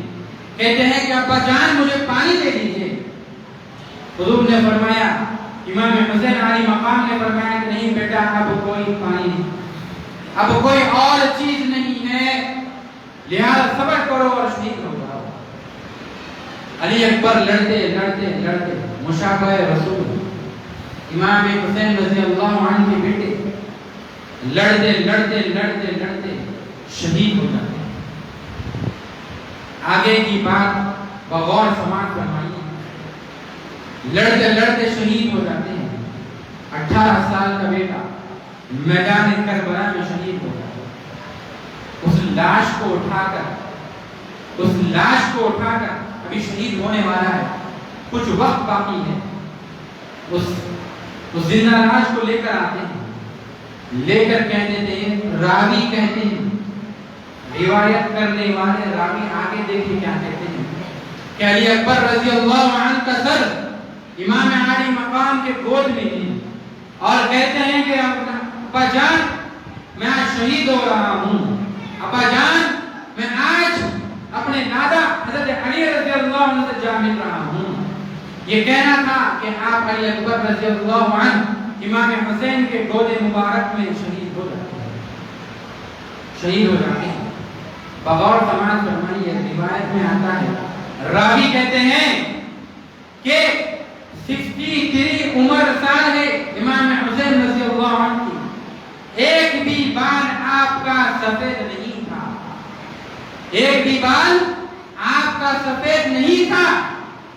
کہتے ہیں کہ ابا جان مجھے پانی دے دیجئے۔ حضور نے فرمایا، امام حسین علی مقام نے فرمایا کہ نہیں بیٹا، اب کوئی پانی نہیں، اب کوئی اور چیز نہیں ہے، لہذا صبر کرو اور شہید ہو جاؤ۔ علی اکبر لڑتے مشابہ رسول امام حسین رضی اللہ عنہ کے بیٹے لڑتے شہید ہو جاتے ہیں۔ آگے کی بات بغور سماعت فرمائیے۔ لڑتے شہید ہو جاتے ہیں۔ 18 سال کا بیٹا میدان کربلا میں شہید ہو جاتا ہے۔ اس لاش کو اٹھا کر ابھی شہید ہونے والا ہے، کچھ وقت باقی ہے، اس زندہ لاش کو لے کر آتے ہیں، لے کر کہتے ہیں، راوی کہتے ہیں، روایت کرنے والے راوی آگے دیکھیں کیا کہتے ہیں کہ علی اکبر رضی اللہ عنہ کا سر امام عالی مقام کے گود میں ہے اور کہتے ہیں کہ ابا جان میں آج شہید ہو رہا ہوں، ابا جان میں آج اپنے دادا حضرت علی رضی اللہ عنہ سے جا مل رہا ہوں۔ یہ کہنا تھا کہ آپ علی اکبر رضی اللہ عنہ امام حسین کے گود مبارک میں شہید ہو جاتے ہیں۔ بغور سماعت فرمائیے، روایت میں آتا ہے، راوی کہتے ہیں کہ 63 عمر سال ہے امام حسین رضی اللہ عنہ کی، ایک بھی بال آپ کا سفید نہیں تھا،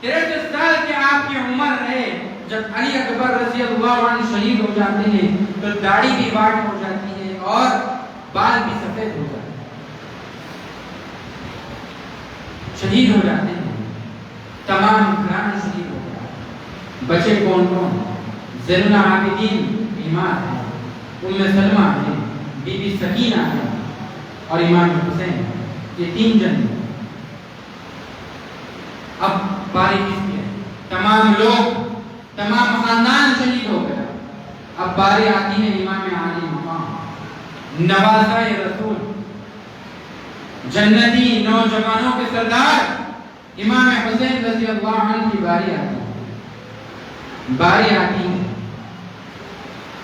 63 سال کے آپ کی عمر ہے۔ جب علی اکبر رضی اللہ عنہ شہید ہو جاتے ہیں تو داڑھی بھی واٹ ہو جاتی ہے اور بال بھی سفید ہو جاتے ہیں، شہید ہو جاتے ہیں، تمام گھرانا شہید ہو جاتے ہیں۔ بچے کون؟ زین العابدین بیمار ہیں، ام سلمہ ہیں، بی بی سکینہ ہیں اور امام حسین، یہ 3 جن۔ اب باری کس کی ہے؟ تمام خاندان شہید ہو گیا۔ اب باری آتی ہے امام عالی مقام، نوازہ رسول، جنتی نوجوانوں کے سردار امام حسین رضی اللہ عنہ کی باری آتی ہے۔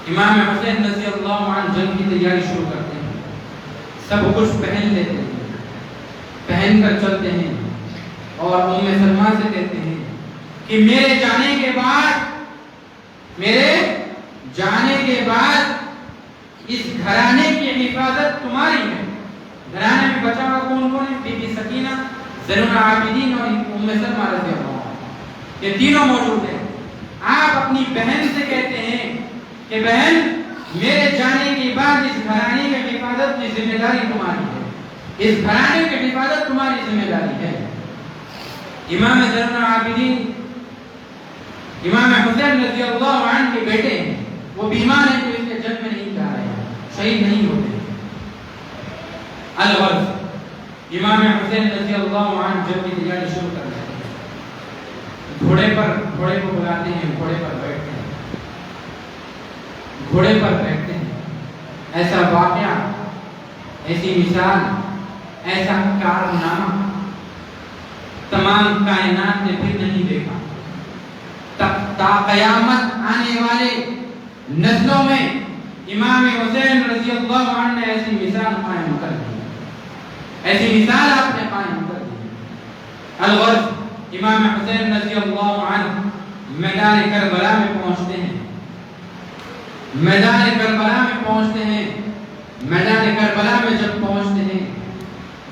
امام حسین رضی اللہ عنہ جنگ کی تیاری شروع کرتے ہیں، سب کچھ پہن لیتے ہیں، پہن کر چلتے ہیں اور ام سلمہ سے کہتے ہیں کہ میرے جانے کے بعد اس گھرانے کی حفاظت تمہاری ہے۔ گھرانے میں بچا ہوا کون ہے؟ بی بی سکینہ، زین العابدین اور ام سلمہ رضی اللہ عنہ۔ یہ تینوں موجود ہیں. آپ اپنی بہن سے کہتے ہیں کہ بہن میرے جانے کے بعد اس گھرانے کی حفاظت کی ذمہ داری تمہاری ہے. اس گھرانے کی حفاظت تمہاری ذمہ داری ہے. امام زین العابدین امام حسین رضی اللہ عنہ کے بیٹے ہیں. وہ بیمار ہیں تو اس کے جنگ میں نہیں جا رہے ہیں, شہید نہیں ہوتے. الغرض امام حسین رضی اللہ عنہ جنگ کی تیاری شروع کر دیتے ہیں. گھوڑے کو بلاتے ہیں, گھوڑے پر بیٹھتے ہیں, گھوڑے پر بیٹھتے ہیں. ایسا واقعہ, ایسی مثال, ایسا کارنامہ تمام کائنات نے پھر نہیں دیکھا. تا قیامت آنے والے نسلوں میں امام حسین رضی اللہ عنہ نے ایسی مثال قائم کر دی. ایسی مثال آپ نے قائم کر دی. الغرض امام حسین رضی اللہ عنہ میدان کربلا میں پہنچتے ہیں. میدان کربلا میں پہنچتے ہیں. میدان کربلا میں جب پہنچتے ہیں,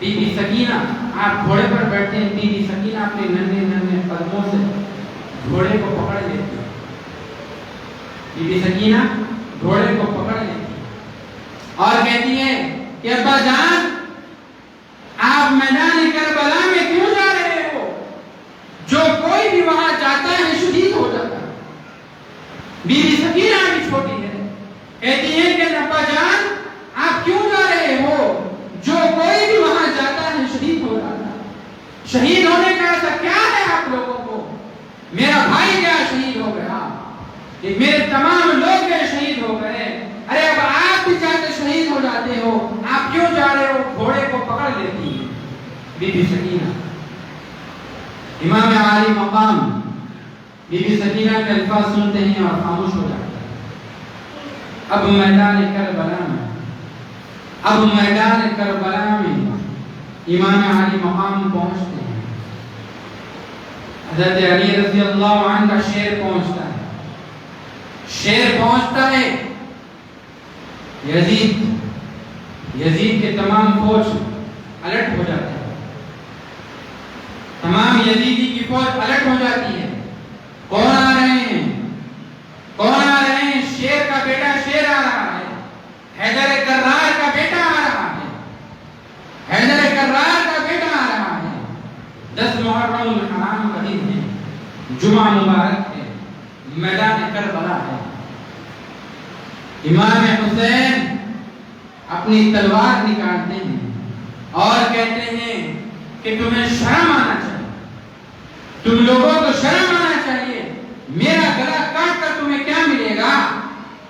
بی بی سکینہ, آپ گھوڑے پر بیٹھتے ہیں, بی بی سکینہ اپنے ننھے ننھے قدموں سے گھوڑے کو پکڑ لیتی ہے. بی بی سکینہ گھوڑے کو پکڑ لیتی ہے اور کہتی ہے کہ ابا جان, آپ میدان کربلا میں کیوں جا رہے ہو؟ جو کوئی بھی وہاں جاتا ہے شہید ہو جاتا ہے. بی بی سکینہ بھی چھوٹی ہے, کہتی ہے کہ ابا جان آپ کیوں جا رہے ہو؟ جو کوئی بھی وہاں جاتا ہے شہید ہو جاتا ہے. شہید ہونے کا ایسا کیا ہے آپ لوگوں کو؟ میرا بھائی کیا شہید ہو گیا, میرے تمام لوگ کیا شہید ہو گئے. ارے اب آپ بھی چاہتے شہید ہو جاتے ہو, آپ کیوں جا رہے ہو؟ گھوڑے کو پکڑ لیتی ہے بی بی سکینہ. امام عالی مقام بی بی سکینہ کے الفاظ سنتے ہیں اور خاموش ہو جاتے ہیں. اب میدان کربلا میں امام عالی مقام پہنچتے ہیں. حضرت علی رضی اللہ عنہ کا شعر پہنچتا ہے. شعر پہنچتا ہے, یزید کے تمام فوج الرٹ ہو جاتے ہیں. تمام یزیدی کی فوج الرٹ ہو جاتی ہے. کون آ رہے ہیں؟ کون آ رہے ہیں؟ شیر کا بیٹا شیر آ رہا ہے. حیدر کرار کا بیٹا آ رہا ہے. حیدر کرار کا بیٹا آ رہا ہے. 10 محرم الحرام کا دن ہے, جمعہ مبارک ہے, میدان کربلا ہے. امام حسین اپنی تلوار نکالتے ہیں اور کہتے ہیں کہ تمہیں شرم آنا چاہیے, تم لوگوں کو شرم آنا چاہیے. میرا گلا کاٹ کر تمہیں کیا ملے گا؟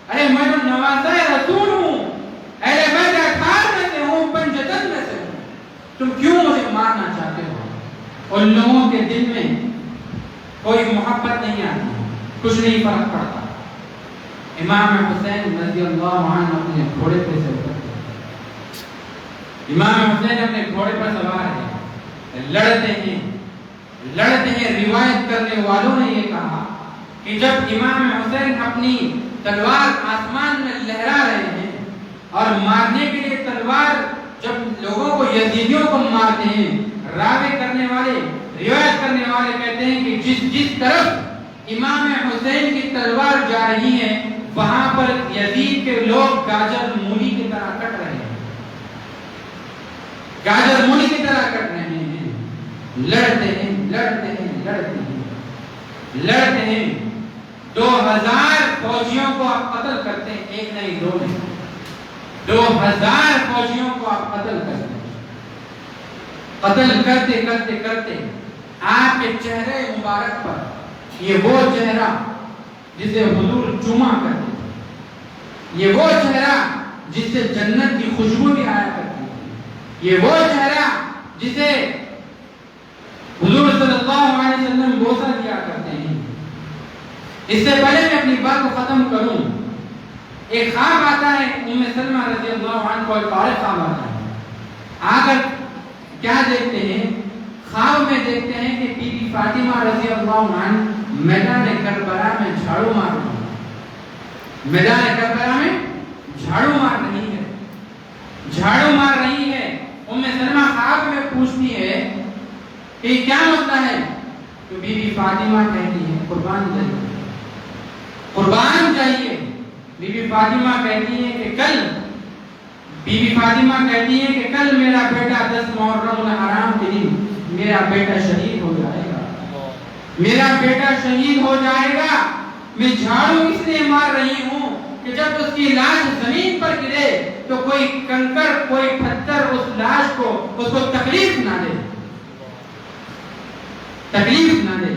ارے میں تو نوازہ رسول ہوں, اہل بیت اطہار میں سے ہوں, پنجتن میں سے ہوں. تم کیوں مجھے مارنا چاہتے ہو؟ ان لوگوں کے دل میں کوئی محبت نہیں آتی, کچھ نہیں فرق پڑتا. امام حسین رضی اللہ عنہ اپنے گھوڑے پر سے اترتے ہیں. امام حسین اپنے گھوڑے پر سوار ہیں, لڑتے ہیں. روایت کرنے والوں نے یہ کہا کہ جب امام حسین اپنی تلوار آسمان میں لہرا رہے ہیں اور مارنے کے لیے تلوار جب لوگوں کو, یزیدیوں کو مارتے ہیں, راوی کرنے والے, روایت کرنے والے کہتے ہیں کہ جس طرف امام حسین کی تلوار جا رہی ہے وہاں پر یزید کے لوگ گاجر مولی کی طرح کٹ رہے ہیں, گاجر مولی کی طرح کٹ رہے ہیں. لڑتے ہیں. 2000 فوجیوں کو آپ قتل کرتے ہیں, ایک نہیں دو نہیں, 2000 فوجیوں کو آپ قتل کرتے ہیں. قتل کرتے آپ کے چہرے مبارک پر, یہ وہ چہرہ جسے حضور چوما کرتے تھے, یہ وہ چہرہ جس سے جنت کی خوشبو بھی آیا کرتی تھی, یہ وہ چہرہ جسے حضور صلی اللہ علیہ وسلم بوسہ دیا کرتے ہیں. اس سے پہلے میں اپنی بات کو ختم کروں, ایک خواب آتا ہے ام سلمہ رضی اللہ عنہ کو, ایک اور خواب آتا ہے. آ کر کیا دیکھتے ہیں؟ خواب میں دیکھتے ہیں کہ بی بی فاطمہ رضی اللہ عنہ میدان کربلا میں جھاڑو مار رہی ہے. میدان کربلا میں جھاڑو مار رہی ہے. ام سلمہ خواب میں پوچھتی ہے کہ کیا مسئلہ ہے؟ تو بی بی فاطمہ کہتی ہے قربان جائیے، قربان جائیے۔ بی بی فاطمہ کہتی ہے کہ کل میرا بیٹا 10 محرم الحرام کے دن میرا بیٹا شہید ہو جائے گا، میرا بیٹا شہید ہو جائے گا۔ میں جھاڑو اس لیے مار رہی ہوں کہ جب اس کی لاش زمین پر گرے تو کوئی کنکر، کوئی پتھر اس لاش کو تکلیف نہ دے، تکلیف نہ دے۔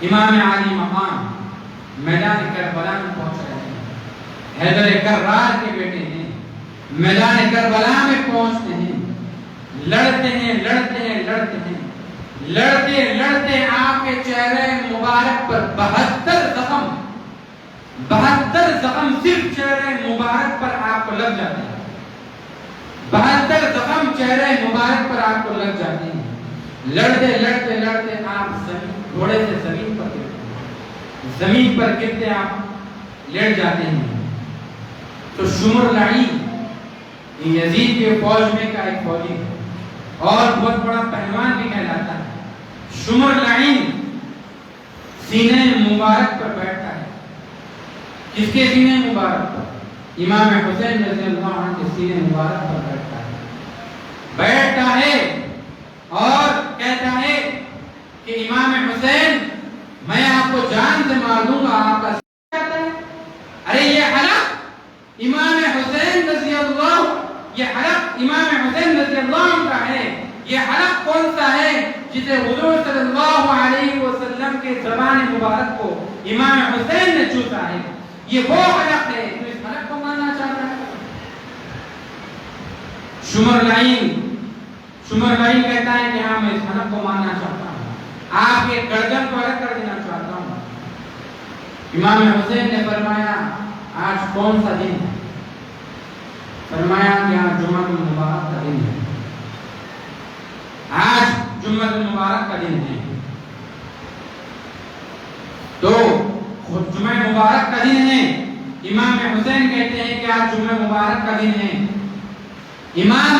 امام علی مقام میدان کربلا میں پہنچ رہے ہیں، حیدر کرار کے بیٹے ہیں، میدان کربلا میں پہنچتے ہیں، لڑتے ہیں لڑتے آپ کے چہرے مبارک پر 72 زخم صرف چہرے مبارک پر آپ کو لگ جاتے ہیں، 72 زخم چہرے مبارک پر آپ کو لگ جاتے ہیں۔ لڑتے آپ گھوڑے سے زمین پر گرتے آپ لیٹ جاتے ہیں۔ تو شمر لعین یزید کے فوج میں کا ایک فوجی ہے اور بہت بڑا پہلوان بھی کہلاتا ہے۔ شمر لعین سینے مبارک پر بیٹھتا ہے۔ کس کے سینے مبارک پر؟ امام حسین رضی اللہ عنہ کے سینے مبارک پر بیٹھتا ہے اور کہتا ہے کہ امام حسین میں آپ کو جان سے مار دوں گا، آپ کا کہتا ہے ارے یہ حلق امام حسین رضی اللہ عنہ کا ہے، یہ حلق کون سا ہے جسے حضور صلی اللہ علیہ وسلم کے زبان مبارک کو امام حسین نے چوسا ہے، یہ وہ حلق ہے، تو اس حلق کو ماننا چاہتا ہے؟ شمر لعین کہتا ہے کہ ہاں میں اس حلق کو ماننا چاہتا ہوں، آپ کے گردن کو الگ کر دینا چاہتا ہوں۔ امام حسین نے فرمایا آج کون سا دن ہے؟ فرمایا کہ آج جمعہ المبارک کا دن ہے، آج جمعہ المبارک کا دن ہے۔ تو جمعہ مبارک کا دن ہے، امام حسین کہتے ہیں کہ آج جمعہ مبارک کا دن ہے۔ امام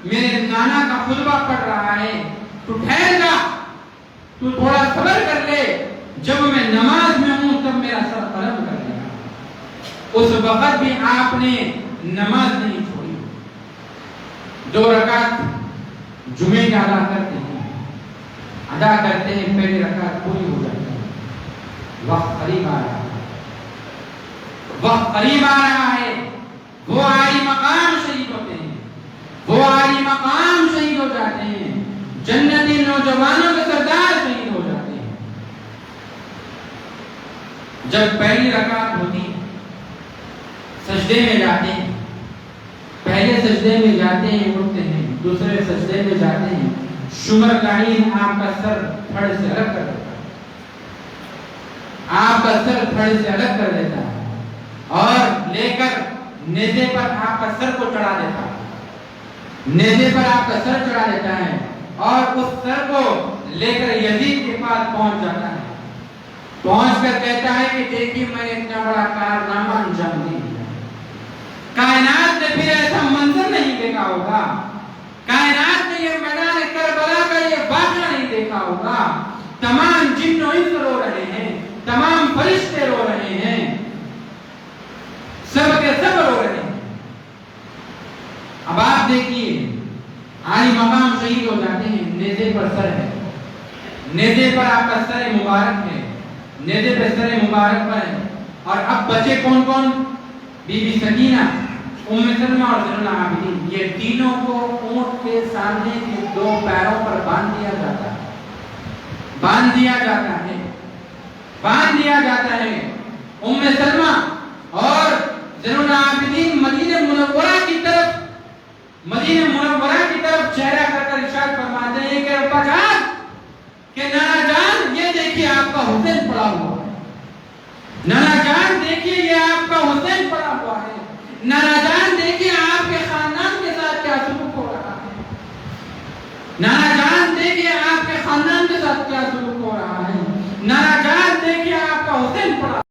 میرے نانا کا خطبہ پڑھ رہا ہے، تو ٹھہر جا، تو تھوڑا صبر کر لے، جب میں نماز میں ہوں تب میرا سر قلم کر لے گا۔ اس وقت بھی آپ نے نماز نہیں چھوڑی، 2 رکعت جمعے کا ادا کرتے ہیں، پہلی رکعت پوری ہو جاتی ہے، وقت قریب آ رہا ہے، وہ عالی مقام شہید ہوتے ہیں، وہ عالی مقام شہید ہو جاتے ہیں، جنتی نوجوانوں کے سردار شہید ہو جاتے ہیں۔ جب پہلی رکعت ہوتی ہے سجدے میں جاتے ہیں، پہلے سجدے میں جاتے ہیں، اٹھتے ہیں، دوسرے سجدے میں جاتے ہیں، شمر لعین آپ کا سر پھڑ سے الگ کر دیتا ہے، آپ کا سر پھڑ سے الگ کر دیتا ہے اور لے کر نیزے پر آپ کا سر کو چڑھا دیتا ہے، نیزے پر آپ کا سر چڑھا دیتا ہے اور اس سر کو لے کر یزید کے پاس پہنچ جاتا ہے، پہنچ کر کہتا ہے کہ دیکھیے میں نے اتنا بڑا کارنامہ انجام دیا، کائنات نے پھر ایسا منظر نہیں دیکھا ہوگا، کائنات نے یہ میدان کربلا کا یہ واقعہ نہیں دیکھا ہوگا، تمام جن و انس رو رہے ہیں، تمام فرشتے رو رہے ہیں، سب کے سب رو رہے ہیں۔ اب آپ دیکھیے عالی مقام شہید ہو جاتے ہیں، نیزے پر سر ہے، نیزے پر آپ کا سر مبارک ہے، نیزے پر سر مبارک پر ہے، اور اب بچے کون کون؟ بی بی سکینہ، ام سلمہ اور زین العابدین، یہ تینوں کو اونٹ کے سامنے کے 2 پیروں پر باندھ دیا جاتا ہے، باندھ دیا جاتا ہے۔ ام سلمہ اور زین العابدین مدینہ منورہ کی طرف چہرہ کر کر ارشاد فرماتے ہیں کہ ابا جان، کہ نانا جان یہ دیکھیے آپ کا حسین پڑا ہوا ہے، نانا جان دیکھیے یہ آپ کا حسین پڑا ہوا ہے، نانا جان دیکھیے آپ کے خاندان کے ساتھ کیا سلوک ہو رہا ہے، نانا جان دیکھیے آپ کے خاندان کے ساتھ کیا سلوک ہو رہا ہے، نانا